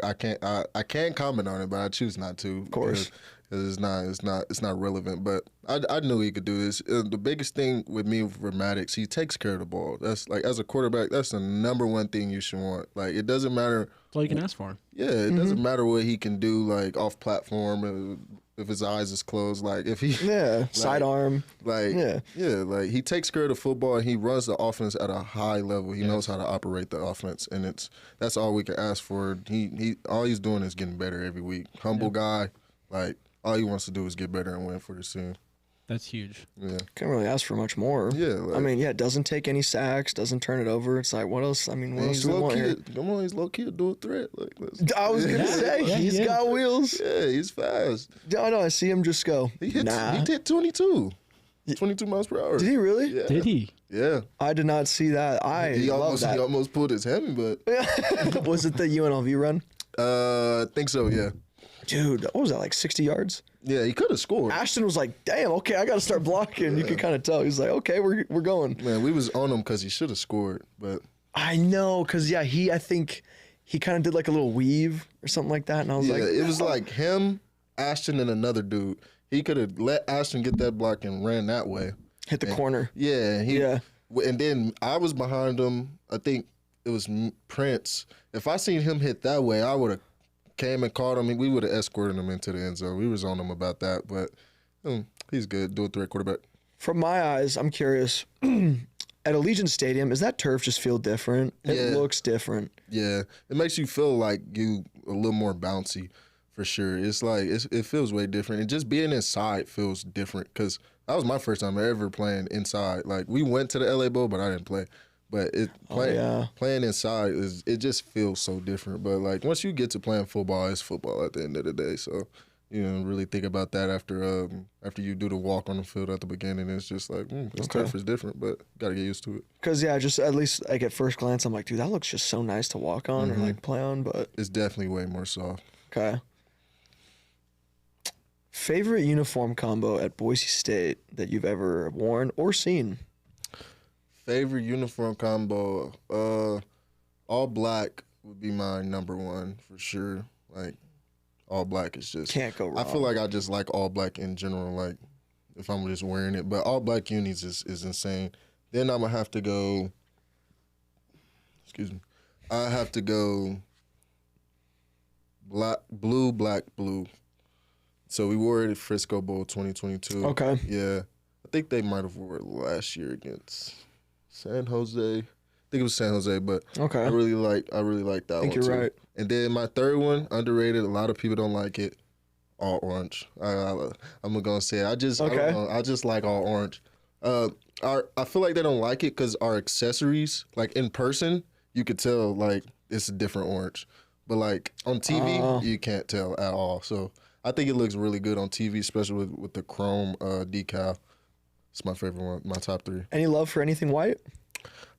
Speaker 7: I can't comment on it, but I choose not to. Of
Speaker 5: course.
Speaker 7: Because it's not relevant. But I knew he could do this. The biggest thing with me for Maddox, he takes care of the ball. That's like, as a quarterback, that's the number one thing you should want. Like, it doesn't matter.
Speaker 6: That's all you can ask for.
Speaker 7: Yeah, it doesn't matter what he can do, like off platform. If his eyes is closed, like if he
Speaker 5: Sidearm.
Speaker 7: like like he takes care of the football and he runs the offense at a high level. He knows how to operate the offense, and that's all we can ask for. He all he's doing is getting better every week. Humble guy, like all he wants to do is get better and win for the team.
Speaker 6: That's huge.
Speaker 7: Yeah,
Speaker 5: Can't really ask for much more.
Speaker 7: Yeah,
Speaker 5: I mean, doesn't take any sacks, doesn't turn it over. It's like, what else? I mean, what else
Speaker 7: he's
Speaker 5: do we
Speaker 7: low
Speaker 5: want here?
Speaker 7: key. Come on, he's low key a dual threat. Like,
Speaker 5: I was gonna say he's got wheels.
Speaker 7: yeah, he's fast.
Speaker 5: I know. I see him just go.
Speaker 7: He hit 22 miles per hour.
Speaker 5: Did he really?
Speaker 7: Yeah.
Speaker 6: Did he?
Speaker 7: Yeah.
Speaker 5: I did not see that.
Speaker 7: He
Speaker 5: love that.
Speaker 7: almost pulled his hemi, but
Speaker 5: Was it the UNLV run?
Speaker 7: I think so. Yeah.
Speaker 5: Dude, what was that, like 60 yards?
Speaker 7: Yeah, he could have scored.
Speaker 5: Ashton was like, damn, okay, I got to start blocking. You could kind of tell. He's like, okay, we're going.
Speaker 7: Man, we was on him because he should have scored, but
Speaker 5: I know, because, I think he kind of did like a little weave or something like that. And I was like,
Speaker 7: it was like him, Ashton, and another dude. He could have let Ashton get that block and ran that way.
Speaker 5: hit the corner.
Speaker 7: Yeah.
Speaker 5: Yeah.
Speaker 7: And then I was behind him. I think it was Prince. If I seen him hit that way, I would have came and caught him. We would have escorted him into the end zone. We was on him about that, but he's good. Dual threat quarterback.
Speaker 5: From my eyes, I'm curious. At Allegiant Stadium, does that turf just feel different? It looks different.
Speaker 7: Yeah. It makes you feel like you a little more bouncy for sure. It's like it feels way different. And just being inside feels different because that was my first time ever playing inside. Like, we went to the LA Bowl, but I didn't play. But playing inside it just feels so different. But like once you get to playing football, it's football at the end of the day. So really think about that after you do the walk on the field at the beginning. It's just like this turf is different, but gotta get used to it.
Speaker 5: Because just at least like at first glance, I'm like, dude, that looks just so nice to walk on or like play on. But
Speaker 7: it's definitely way more soft.
Speaker 5: Okay. Favorite uniform combo at Boise State that you've ever worn or seen?
Speaker 7: Favorite uniform combo, all black would be my number one for sure. Like, all black is just
Speaker 5: can't go wrong.
Speaker 7: I feel like I just like all black in general. Like, if I'm just wearing it, but all black unis is insane. Then I'm gonna have to go. Excuse me, I have to go. Black, blue. So we wore it at Frisco Bowl 2022.
Speaker 5: Okay.
Speaker 7: Yeah, I think they might have wore it last year against San Jose. I think it was San Jose, but
Speaker 5: okay.
Speaker 7: I really like that one. I think
Speaker 5: you're
Speaker 7: too.
Speaker 5: right.
Speaker 7: And then my third one, underrated. A lot of people don't like it. All orange. I'm gonna say it. I just like all orange. I feel like they don't like it because our accessories, like in person, you could tell like it's a different orange, but like on TV, you can't tell at all. So I think it looks really good on TV, especially with the chrome decal. It's my favorite one, my top 3.
Speaker 5: Any love for anything white?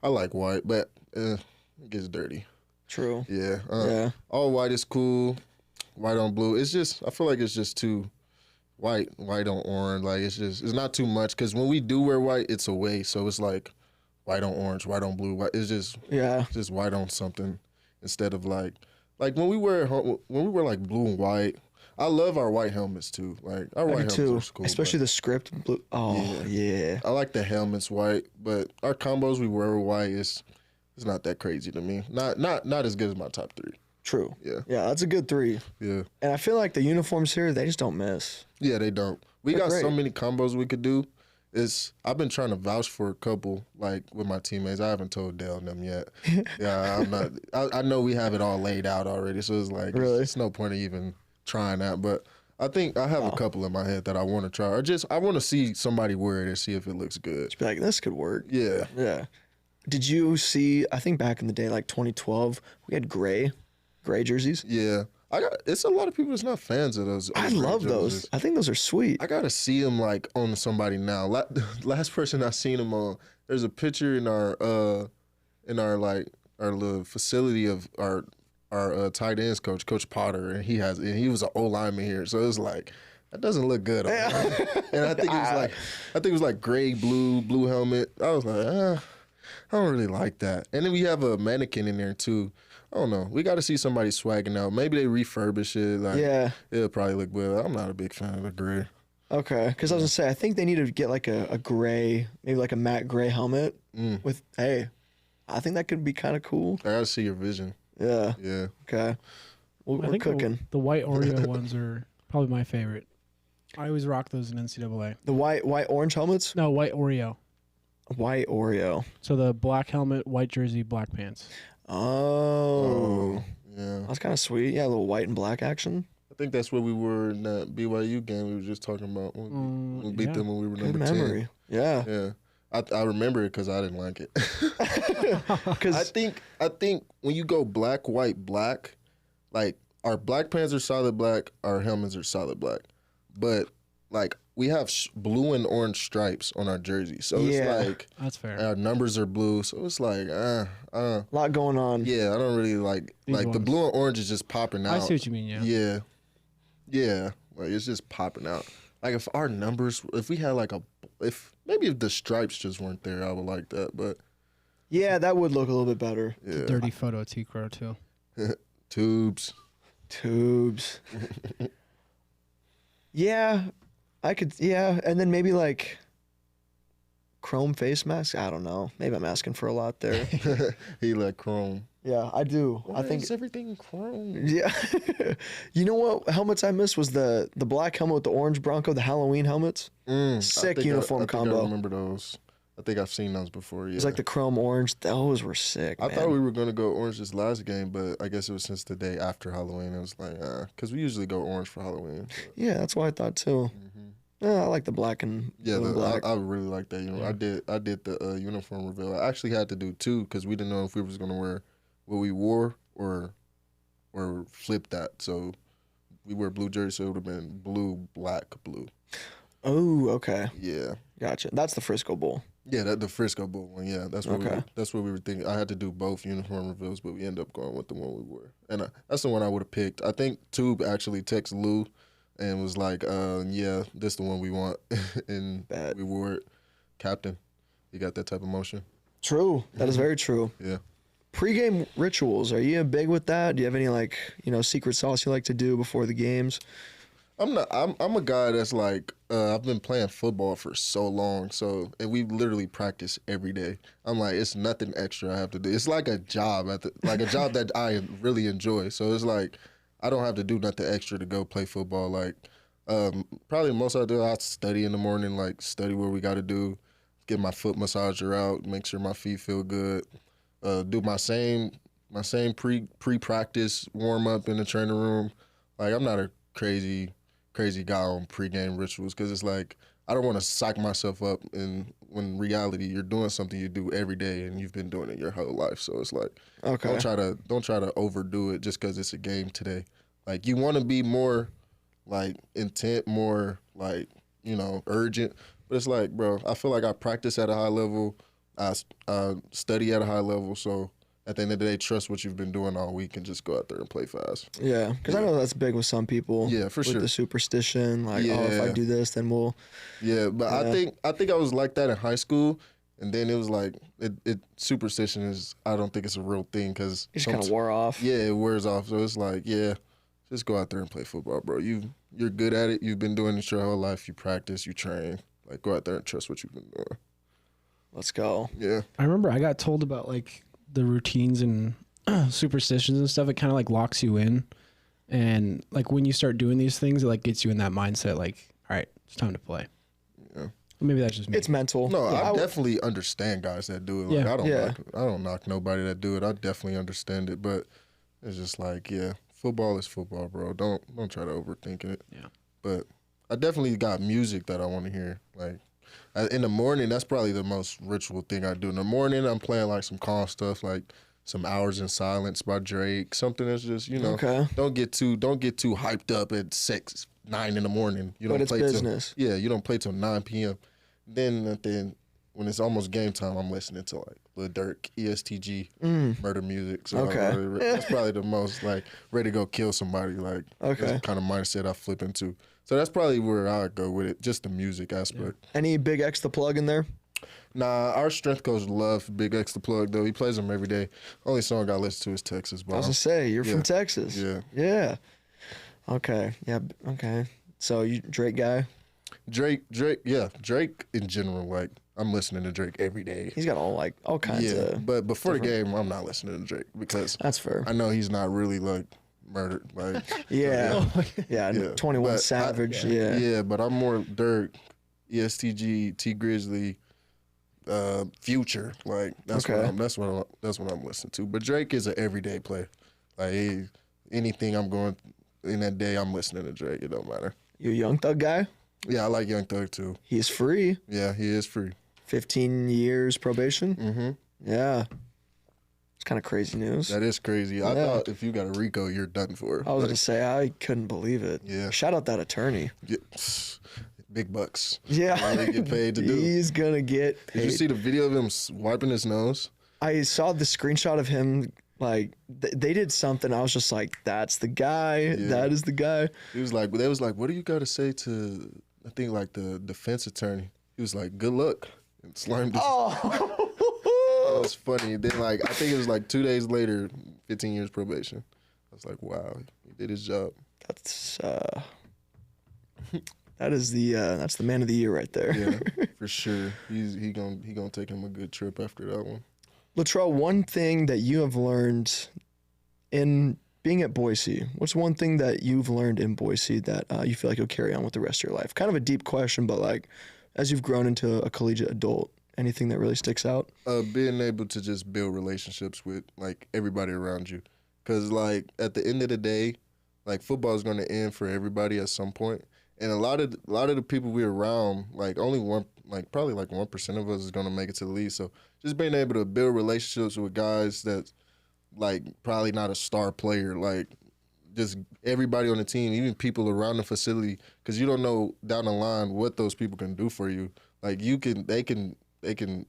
Speaker 7: I like white, but it gets dirty.
Speaker 5: True.
Speaker 7: Yeah.
Speaker 5: Yeah.
Speaker 7: All white is cool. White on blue. It's just, I feel like it's just too white on orange. Like, it's not too much. Because when we do wear white, it's away. So it's like white on orange, white on blue. White. It's just white on something instead of like when we wear like blue and white. I love our white helmets too. Like our white helmets are cool.
Speaker 5: Especially the script blue. Oh yeah.
Speaker 7: I like the helmets white, but our combos we wear with white is not that crazy to me. Not as good as my top 3.
Speaker 5: True.
Speaker 7: Yeah.
Speaker 5: Yeah, that's a good 3.
Speaker 7: Yeah.
Speaker 5: And I feel like the uniforms here, they just don't miss.
Speaker 7: Yeah, they don't. We
Speaker 5: They're
Speaker 7: got so
Speaker 5: great.
Speaker 7: many combos we could do. I've been trying to vouch for a couple, like with my teammates. I haven't told Dale and them yet. Yeah, I'm not. I know we have it all laid out already, so it's like
Speaker 5: Really?
Speaker 7: it's no point of even trying that. But I think I have a couple in my head that I want to try, or just I want to see somebody wear it and see if it looks good.
Speaker 5: Just be like, this could work.
Speaker 7: Yeah.
Speaker 5: Yeah. Did you see? I think back in the day, like 2012, we had gray jerseys.
Speaker 7: Yeah. It's a lot of people that's not fans of those.
Speaker 5: I love those. I think those are sweet.
Speaker 7: I gotta see him like on somebody now. Last person I seen him on. There's a picture in our little facility of our tight ends coach, Coach Potter, and he was an O lineman here. So it was like that doesn't look good. And I think it was like gray, blue helmet. I was like, I don't really like that. And then we have a mannequin in there too. I don't know. We got to see somebody swagging out. Maybe they refurbish it. Like,
Speaker 5: Yeah.
Speaker 7: It'll probably look good. I'm not a big fan of the gray.
Speaker 5: Okay, because I was gonna say, I think they need to get like a gray, maybe like a matte gray helmet with. Hey, I think that could be kind of cool.
Speaker 7: I got to see your vision.
Speaker 5: Yeah.
Speaker 7: Yeah.
Speaker 5: Okay. We're
Speaker 6: I think
Speaker 5: cooking.
Speaker 6: the white Oreo ones are probably my favorite. I always rock those in NCAA.
Speaker 5: The white orange helmets.
Speaker 6: No, white Oreo.
Speaker 5: White Oreo.
Speaker 6: So the black helmet, white jersey, black pants.
Speaker 5: Oh.
Speaker 7: Yeah.
Speaker 5: That's kind of sweet. Yeah, a little white and black action.
Speaker 7: I think that's where we were in that BYU game we were just talking about when we beat them when we were
Speaker 5: Good
Speaker 7: number
Speaker 5: memory. Yeah.
Speaker 7: 10. Yeah. I remember it because I didn't like it.
Speaker 5: Because
Speaker 7: I think when you go black, white, black, like our black pants are solid black, our helmets are solid black. But like we have blue and orange stripes on our jerseys. So it's like
Speaker 6: That's fair.
Speaker 7: our numbers are blue. So it's like,
Speaker 5: a lot going on.
Speaker 7: yeah, I don't really like
Speaker 6: These
Speaker 7: the
Speaker 6: ones.
Speaker 7: blue and orange is just popping out.
Speaker 6: I see what you mean, yeah.
Speaker 7: Yeah. Yeah. Like it's just popping out. Like if our numbers, if we had like if the stripes just weren't there, I would like that. But
Speaker 5: Yeah, that would look a little bit better.
Speaker 7: yeah.
Speaker 6: Dirty photo T-Crow too.
Speaker 7: Tubes.
Speaker 5: Tubes. Yeah, I could. Yeah, and then maybe like chrome face mask. I don't know. Maybe I'm asking for a lot there.
Speaker 7: He like chrome.
Speaker 5: Yeah, I do.
Speaker 7: Why
Speaker 5: I think.
Speaker 7: is everything chrome?
Speaker 5: Yeah. You know what helmets I missed was the black helmet with the orange Bronco, the Halloween helmets. Sick uniform
Speaker 7: I think
Speaker 5: combo.
Speaker 7: I remember those. I think I've seen those before. Yeah.
Speaker 5: It's like the chrome orange. Those were sick.
Speaker 7: I
Speaker 5: man.
Speaker 7: thought we were gonna go orange this last game, but I guess it was since the day after Halloween. It was like, because we usually go orange for Halloween. But,
Speaker 5: Yeah, that's what I thought too. Yeah, I like the black and
Speaker 7: yeah,
Speaker 5: blue and black.
Speaker 7: I really like that. You know, I did the uniform reveal. I actually had to do 2 because we didn't know if we was gonna wear what we wore or flip that. So we wear blue jersey, so it would have been blue, black, blue.
Speaker 5: Oh, okay,
Speaker 7: Yeah.
Speaker 5: gotcha. That's the Frisco Bowl.
Speaker 7: Yeah, the Frisco Bowl one. Yeah, that's what
Speaker 5: Okay.
Speaker 7: that's what we were thinking. I had to do both uniform reveals, but we ended up going with the one we wore, and that's the one I would have picked. I think Tube actually texted Lou and was like, "Yeah, this the one we want," and
Speaker 5: Bet.
Speaker 7: we wore it. Captain, you got that type of motion.
Speaker 5: True. That is very true.
Speaker 7: Yeah.
Speaker 5: Pre-game rituals. Are you big with that? Do you have any secret sauce you like to do before the games?
Speaker 7: I'm not. I'm a guy that's like I've been playing football for so long, and we literally practice every day. I'm like, it's nothing extra I have to do. It's like a job like a job that I really enjoy. So it's like I don't have to do nothing extra to go play football. Like probably most I do, I study in the morning, like study what we got to do, get my foot massager out, make sure my feet feel good, do my same pre-practice warm up in the training room. Like I'm not a crazy guy on pregame rituals because it's like I don't want to psych myself up, and when in reality you're doing something you do every day and you've been doing it your whole life. So it's like don't try to overdo it just because it's a game today. Like you want to be more like intent, more like, urgent. But it's like, bro, I feel like I practice at a high level. I study at a high level. So at the end of the day, trust what you've been doing all week and just go out there and play fast.
Speaker 5: Yeah, because I know that's big with some people.
Speaker 7: Yeah, for
Speaker 5: with
Speaker 7: sure.
Speaker 5: The superstition, like, oh, if I do this, then we'll.
Speaker 7: Yeah, but I think I was like that in high school, and then it was like superstition is, I don't think it's a real thing because
Speaker 5: It just kind of wore off.
Speaker 7: Yeah, it wears off. So it's like, yeah, just go out there and play football, bro. You're good at it. You've been doing it your whole life. You practice, you train. Like, go out there and trust what you've been doing.
Speaker 5: Let's go.
Speaker 7: Yeah.
Speaker 6: I remember I got told about like the routines and superstitions and stuff. It kind of like locks you in, and like when you start doing these things, it like gets you in that mindset. Like, all right, it's time to play.
Speaker 7: Yeah.
Speaker 6: Maybe that's just me.
Speaker 5: It's mental.
Speaker 7: No,
Speaker 5: Yeah,
Speaker 7: I definitely understand guys that do it. Like,
Speaker 6: Yeah.
Speaker 7: I don't knock nobody that do it. I definitely understand it, but it's just like, yeah, football is football, bro. Don't try to overthink it.
Speaker 6: Yeah.
Speaker 7: But I definitely got music that I want to hear. Like in the morning, that's probably the most ritual thing I do. In the morning, I'm playing like some calm stuff, like some Hours in Silence by Drake. Something that's just,
Speaker 5: Okay.
Speaker 7: don't get too hyped up at 9 in the morning. You don't
Speaker 5: But it's
Speaker 7: play
Speaker 5: business.
Speaker 7: you don't play till 9 p.m. Then when it's almost game time, I'm listening to like Lil Durk, ESTG, murder music. So
Speaker 5: Okay.
Speaker 7: that's probably the most like ready to go kill somebody. Like
Speaker 5: Okay.
Speaker 7: that's the kind of mindset I flip into. So that's probably where I go with it, just the music aspect.
Speaker 5: Any Big X the plug in there?
Speaker 7: Nah, our strength coach loves Big X the plug though. He plays them every day. Only song I listen to is Texas. But
Speaker 5: I was gonna say you're
Speaker 7: Yeah.
Speaker 5: from Texas.
Speaker 7: Yeah.
Speaker 5: Yeah. Okay. Yeah. Okay. So you Drake guy?
Speaker 7: Drake, yeah, Drake in general. Like I'm listening to Drake every day.
Speaker 5: He's got all kinds
Speaker 7: Yeah,
Speaker 5: of.
Speaker 7: but before the game, I'm not listening to Drake because
Speaker 5: That's fair.
Speaker 7: I know he's not really like murdered. Like
Speaker 5: Yeah. Yeah.
Speaker 7: Yeah.
Speaker 5: 21
Speaker 7: But
Speaker 5: Savage. Yeah.
Speaker 7: yeah, but I'm more Dirk, ESTG, T Grizzly, Future. Like that's
Speaker 5: Okay.
Speaker 7: what I'm listening to. But Drake is an everyday player. Like anything I'm going in that day, I'm listening to Drake. It don't matter.
Speaker 5: You a Young Thug guy?
Speaker 7: Yeah, I like Young Thug too.
Speaker 5: He's free.
Speaker 7: Yeah, he is free.
Speaker 5: 15 years probation.
Speaker 7: Mm-hmm.
Speaker 5: Yeah. It's kind of crazy news.
Speaker 7: That is crazy. I
Speaker 5: Yeah.
Speaker 7: thought if you got a RICO, you're done for.
Speaker 5: I was
Speaker 7: Like,
Speaker 5: gonna say I couldn't believe it.
Speaker 7: Yeah.
Speaker 5: Shout out that attorney.
Speaker 7: yeah, big bucks.
Speaker 5: Yeah.
Speaker 7: They get paid to do.
Speaker 5: He's gonna get paid.
Speaker 7: Did you see the video of him wiping his nose?
Speaker 5: I saw the screenshot of him. Like they did something. I was just like, "That's the guy.
Speaker 7: Yeah.
Speaker 5: That is the guy."
Speaker 7: He was like, they was like, what do you got to say to, I think like the defense attorney? He was like, good luck. And slimed his.
Speaker 5: Oh,
Speaker 7: That was funny. Then like, I think it was like 2 days later, 15 years probation. I was like, wow, he did his job.
Speaker 5: that's that's the man of the year right there.
Speaker 7: Yeah, for sure. He gonna take him a good trip after that one.
Speaker 5: Latrell, one thing that you have learned in being at Boise, what's one thing that you've learned in Boise that you feel like you'll carry on with the rest of your life? Kind of a deep question, but like as you've grown into a collegiate adult, anything that really sticks out?
Speaker 7: Being able to just build relationships with like everybody around you, because like at the end of the day, like football is going to end for everybody at some point, and a lot of the people we're around, like only one, like probably like 1% of us is going to make it to the league. So just being able to build relationships with guys that like probably not a star player, like just everybody on the team, even people around the facility, because you don't know down the line what those people can do for you. Like they can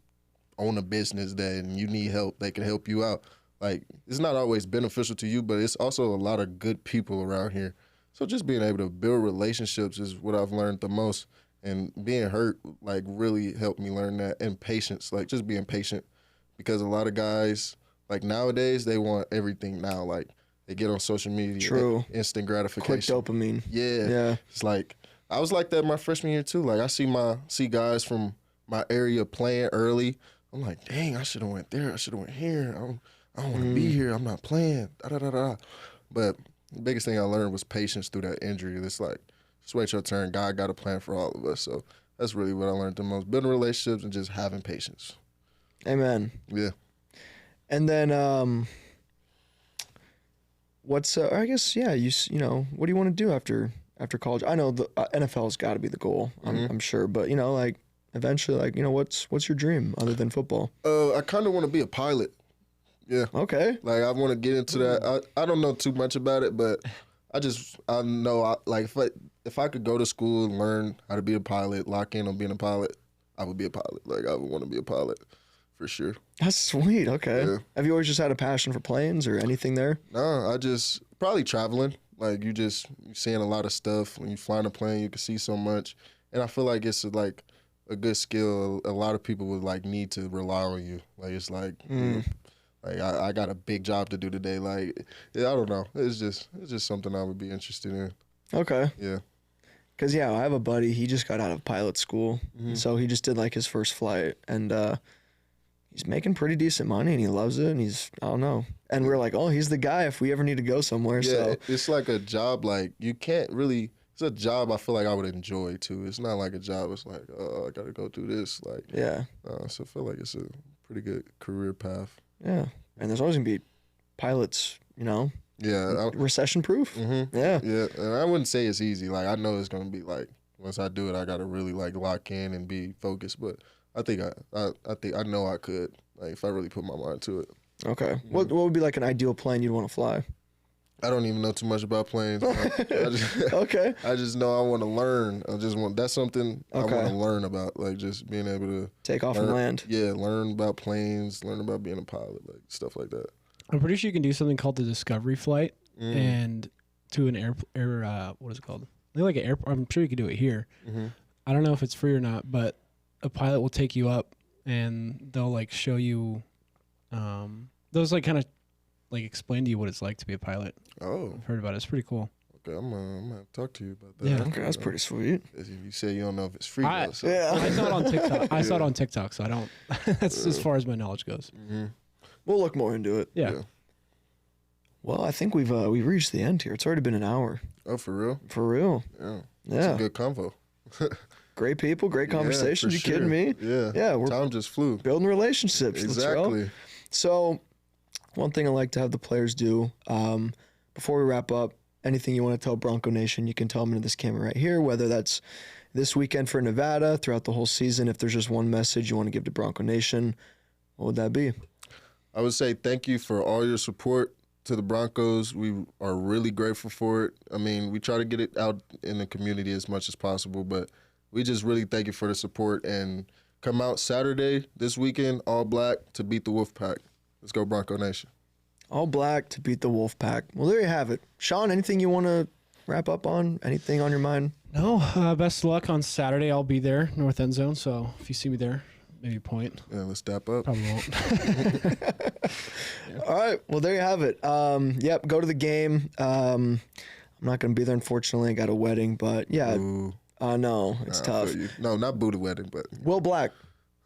Speaker 7: own a business that and you need help, they can help you out. Like it's not always beneficial to you, but it's also a lot of good people around here. So just being able to build relationships is what I've learned the most. And being hurt like really helped me learn that, and patience, like just being patient, because a lot of guys like nowadays they want everything now. Like they get on social media,
Speaker 5: True.
Speaker 7: Instant
Speaker 5: Quick
Speaker 7: gratification.
Speaker 5: dopamine.
Speaker 7: Yeah.
Speaker 5: Yeah.
Speaker 7: It's like I was like that my freshman year too. Like I see guys from my area playing early. I'm like, dang, I should have went there. I should have went here. I don't want to be here. I'm not playing. Da, da, da, da. But the biggest thing I learned was patience through that injury. It's like, just wait your turn. God got a plan for all of us. So that's really what I learned the most. Building relationships and just having patience.
Speaker 5: Amen.
Speaker 7: Yeah.
Speaker 5: And then what's I guess you know what do you want to do after college? I know the NFL's got to be the goal. I'm sure, but like eventually, like what's your dream other than football?
Speaker 7: I kind of want to be a pilot. Yeah.
Speaker 5: Okay.
Speaker 7: Like I want to get into that. I don't know too much about it, but I know like if I could go to school and learn how to be a pilot, lock in on being a pilot, I would be a pilot. Like I would want to be a pilot for sure.
Speaker 5: That's sweet. Okay.
Speaker 7: Yeah.
Speaker 5: Have you always just had a passion for planes or anything there?
Speaker 7: No, I just probably traveling. Like you're seeing a lot of stuff. When you fly in a plane, you can see so much, and I feel like it's like a good skill. A lot of people would like need to rely on you. Like it's like. Like I got a big job to do today. Like I don't know. It's just something I would be interested in.
Speaker 5: Okay.
Speaker 7: Yeah.
Speaker 5: Cause I have a buddy. He just got out of pilot school, so he just did like his first flight, and he's making pretty decent money, and he loves it. And I don't know. And we're like, oh, he's the guy if we ever need to go somewhere.
Speaker 7: Yeah,
Speaker 5: so
Speaker 7: it's like a job. Like you can't really. It's a job I feel like I would enjoy too. It's not like a job. It's like I gotta go do this. Like
Speaker 5: yeah.
Speaker 7: So I feel like it's a pretty good career path.
Speaker 5: Yeah, and there's always gonna be pilots,
Speaker 7: Yeah.
Speaker 5: recession proof. Yeah.
Speaker 7: Yeah, and I wouldn't say it's easy. Like I know it's gonna be like once I do it, I gotta really like lock in and be focused. But I think I know I could. Like if I really put my mind to it.
Speaker 5: Okay. What would be like an ideal plane you'd want to fly?
Speaker 7: I don't even know too much about planes.
Speaker 5: Okay.
Speaker 7: I just know I want to learn. That's something I want to learn about. Like just being able to
Speaker 5: take off and land.
Speaker 7: Yeah, learn about planes, learn about being a pilot, like stuff like that.
Speaker 6: I'm pretty sure you can do something called the Discovery flight, and to an air what is it called? I think like an air. I'm sure you could do it here. I don't know if it's free or not, but a pilot will take you up and they'll like show you. Those like kind of like explain to you what it's like to be a pilot.
Speaker 7: Oh,
Speaker 6: I've heard about it. It's pretty cool.
Speaker 7: Okay, I'm gonna talk to you about that.
Speaker 6: Yeah,
Speaker 5: okay, that's pretty sweet.
Speaker 7: If you say you don't know if it's free,
Speaker 6: I saw it on TikTok. I saw it on TikTok, so I don't. That's as far as my knowledge goes.
Speaker 5: We'll look more into it.
Speaker 6: Yeah.
Speaker 5: Well, I think we've reached the end here. It's already been an hour.
Speaker 7: Oh, for real?
Speaker 5: For real.
Speaker 7: Yeah.
Speaker 5: Yeah.
Speaker 7: It's a good convo.
Speaker 5: Great people, great conversations. You
Speaker 7: for
Speaker 5: kidding me?
Speaker 7: Yeah.
Speaker 5: Yeah. We're
Speaker 7: Time just flew.
Speaker 5: building relationships.
Speaker 7: Exactly.
Speaker 5: Latrell. So, one thing I like to have the players do before we wrap up, anything you want to tell Bronco Nation, you can tell them into this camera right here, whether that's this weekend for Nevada, throughout the whole season. If there's just one message you want to give to Bronco Nation, what would that be?
Speaker 7: I would say thank you for all your support to the Broncos. We are really grateful for it. I mean, we try to get it out in the community as much as possible, but we just really thank you for the support. And come out Saturday, this weekend, all black to beat the Wolfpack. Let's go Bronco Nation.
Speaker 5: All black to beat the Wolfpack. Well, there you have it. Sean, anything you want to wrap up on? Anything on your mind?
Speaker 6: No, best of luck on Saturday. I'll be there, North End Zone, so if you see me there, maybe point.
Speaker 7: Yeah, let's dap up.
Speaker 6: Probably won't.
Speaker 5: All right. Well, there you have it. Yep, go to the game. I'm not going to be there, unfortunately. I got a wedding, but yeah.
Speaker 7: Ooh.
Speaker 5: No, it's
Speaker 7: I
Speaker 5: tough.
Speaker 7: feel you. No, not booty wedding, but
Speaker 5: Will Black.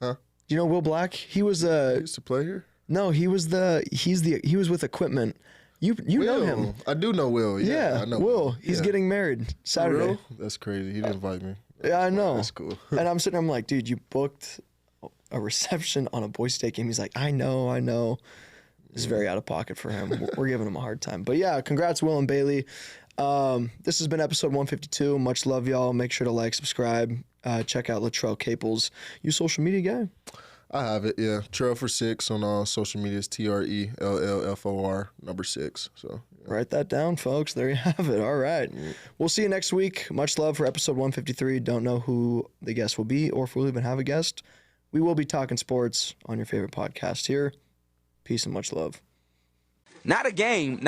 Speaker 7: Huh?
Speaker 5: Do you know Will Black? He was
Speaker 7: he used to play here.
Speaker 5: No, he was with Equipment. You know
Speaker 7: Will.
Speaker 5: him.
Speaker 7: I do know Will. Yeah, I know
Speaker 5: Will.
Speaker 7: Yeah.
Speaker 5: He's getting married
Speaker 7: For
Speaker 5: Saturday.
Speaker 7: real? That's crazy. He didn't invite me.
Speaker 5: Yeah, I know.
Speaker 7: That's cool.
Speaker 5: And I'm sitting there, I'm like, dude, you booked a reception on a Boise State game. He's like, I know. It's very out of pocket for him. We're giving him a hard time. But yeah, congrats, Will and Bailey. This has been episode 152. Much love, y'all. Make sure to like, subscribe, check out Latrell Caples. You social media guy?
Speaker 7: I have it, yeah. Trail for 6 on all social medias, TRELLFOR 6. So yeah.
Speaker 5: Write that down, folks. There you have it. All right. We'll see you next week. Much love for episode 153. Don't know who the guest will be or if we'll even have a guest. We will be talking sports on your favorite podcast here. Peace and much love.
Speaker 1: Not a game.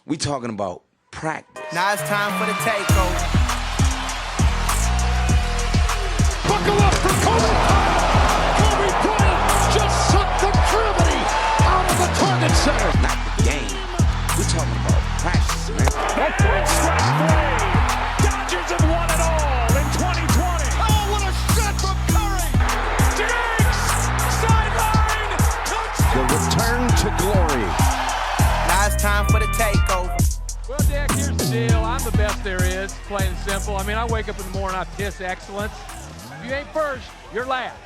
Speaker 1: We talking about practice.
Speaker 2: Now it's time for the takeover.
Speaker 3: Buckle up for Kobe! Kobe Bryant just sucked the gravity out of the target center.
Speaker 1: Not the game. We talking about practice, man.
Speaker 3: The third strike play. Dodgers have won it all in 2020. Oh, what a shot from Curry! Diggs! Sideline! Touchdown!
Speaker 8: The return to glory.
Speaker 2: Now it's time for the takeover.
Speaker 4: Well, Dick, here's the deal. I'm the best there is, plain and simple. I mean, I wake up in the morning, I piss excellence. If you ain't first, you're last.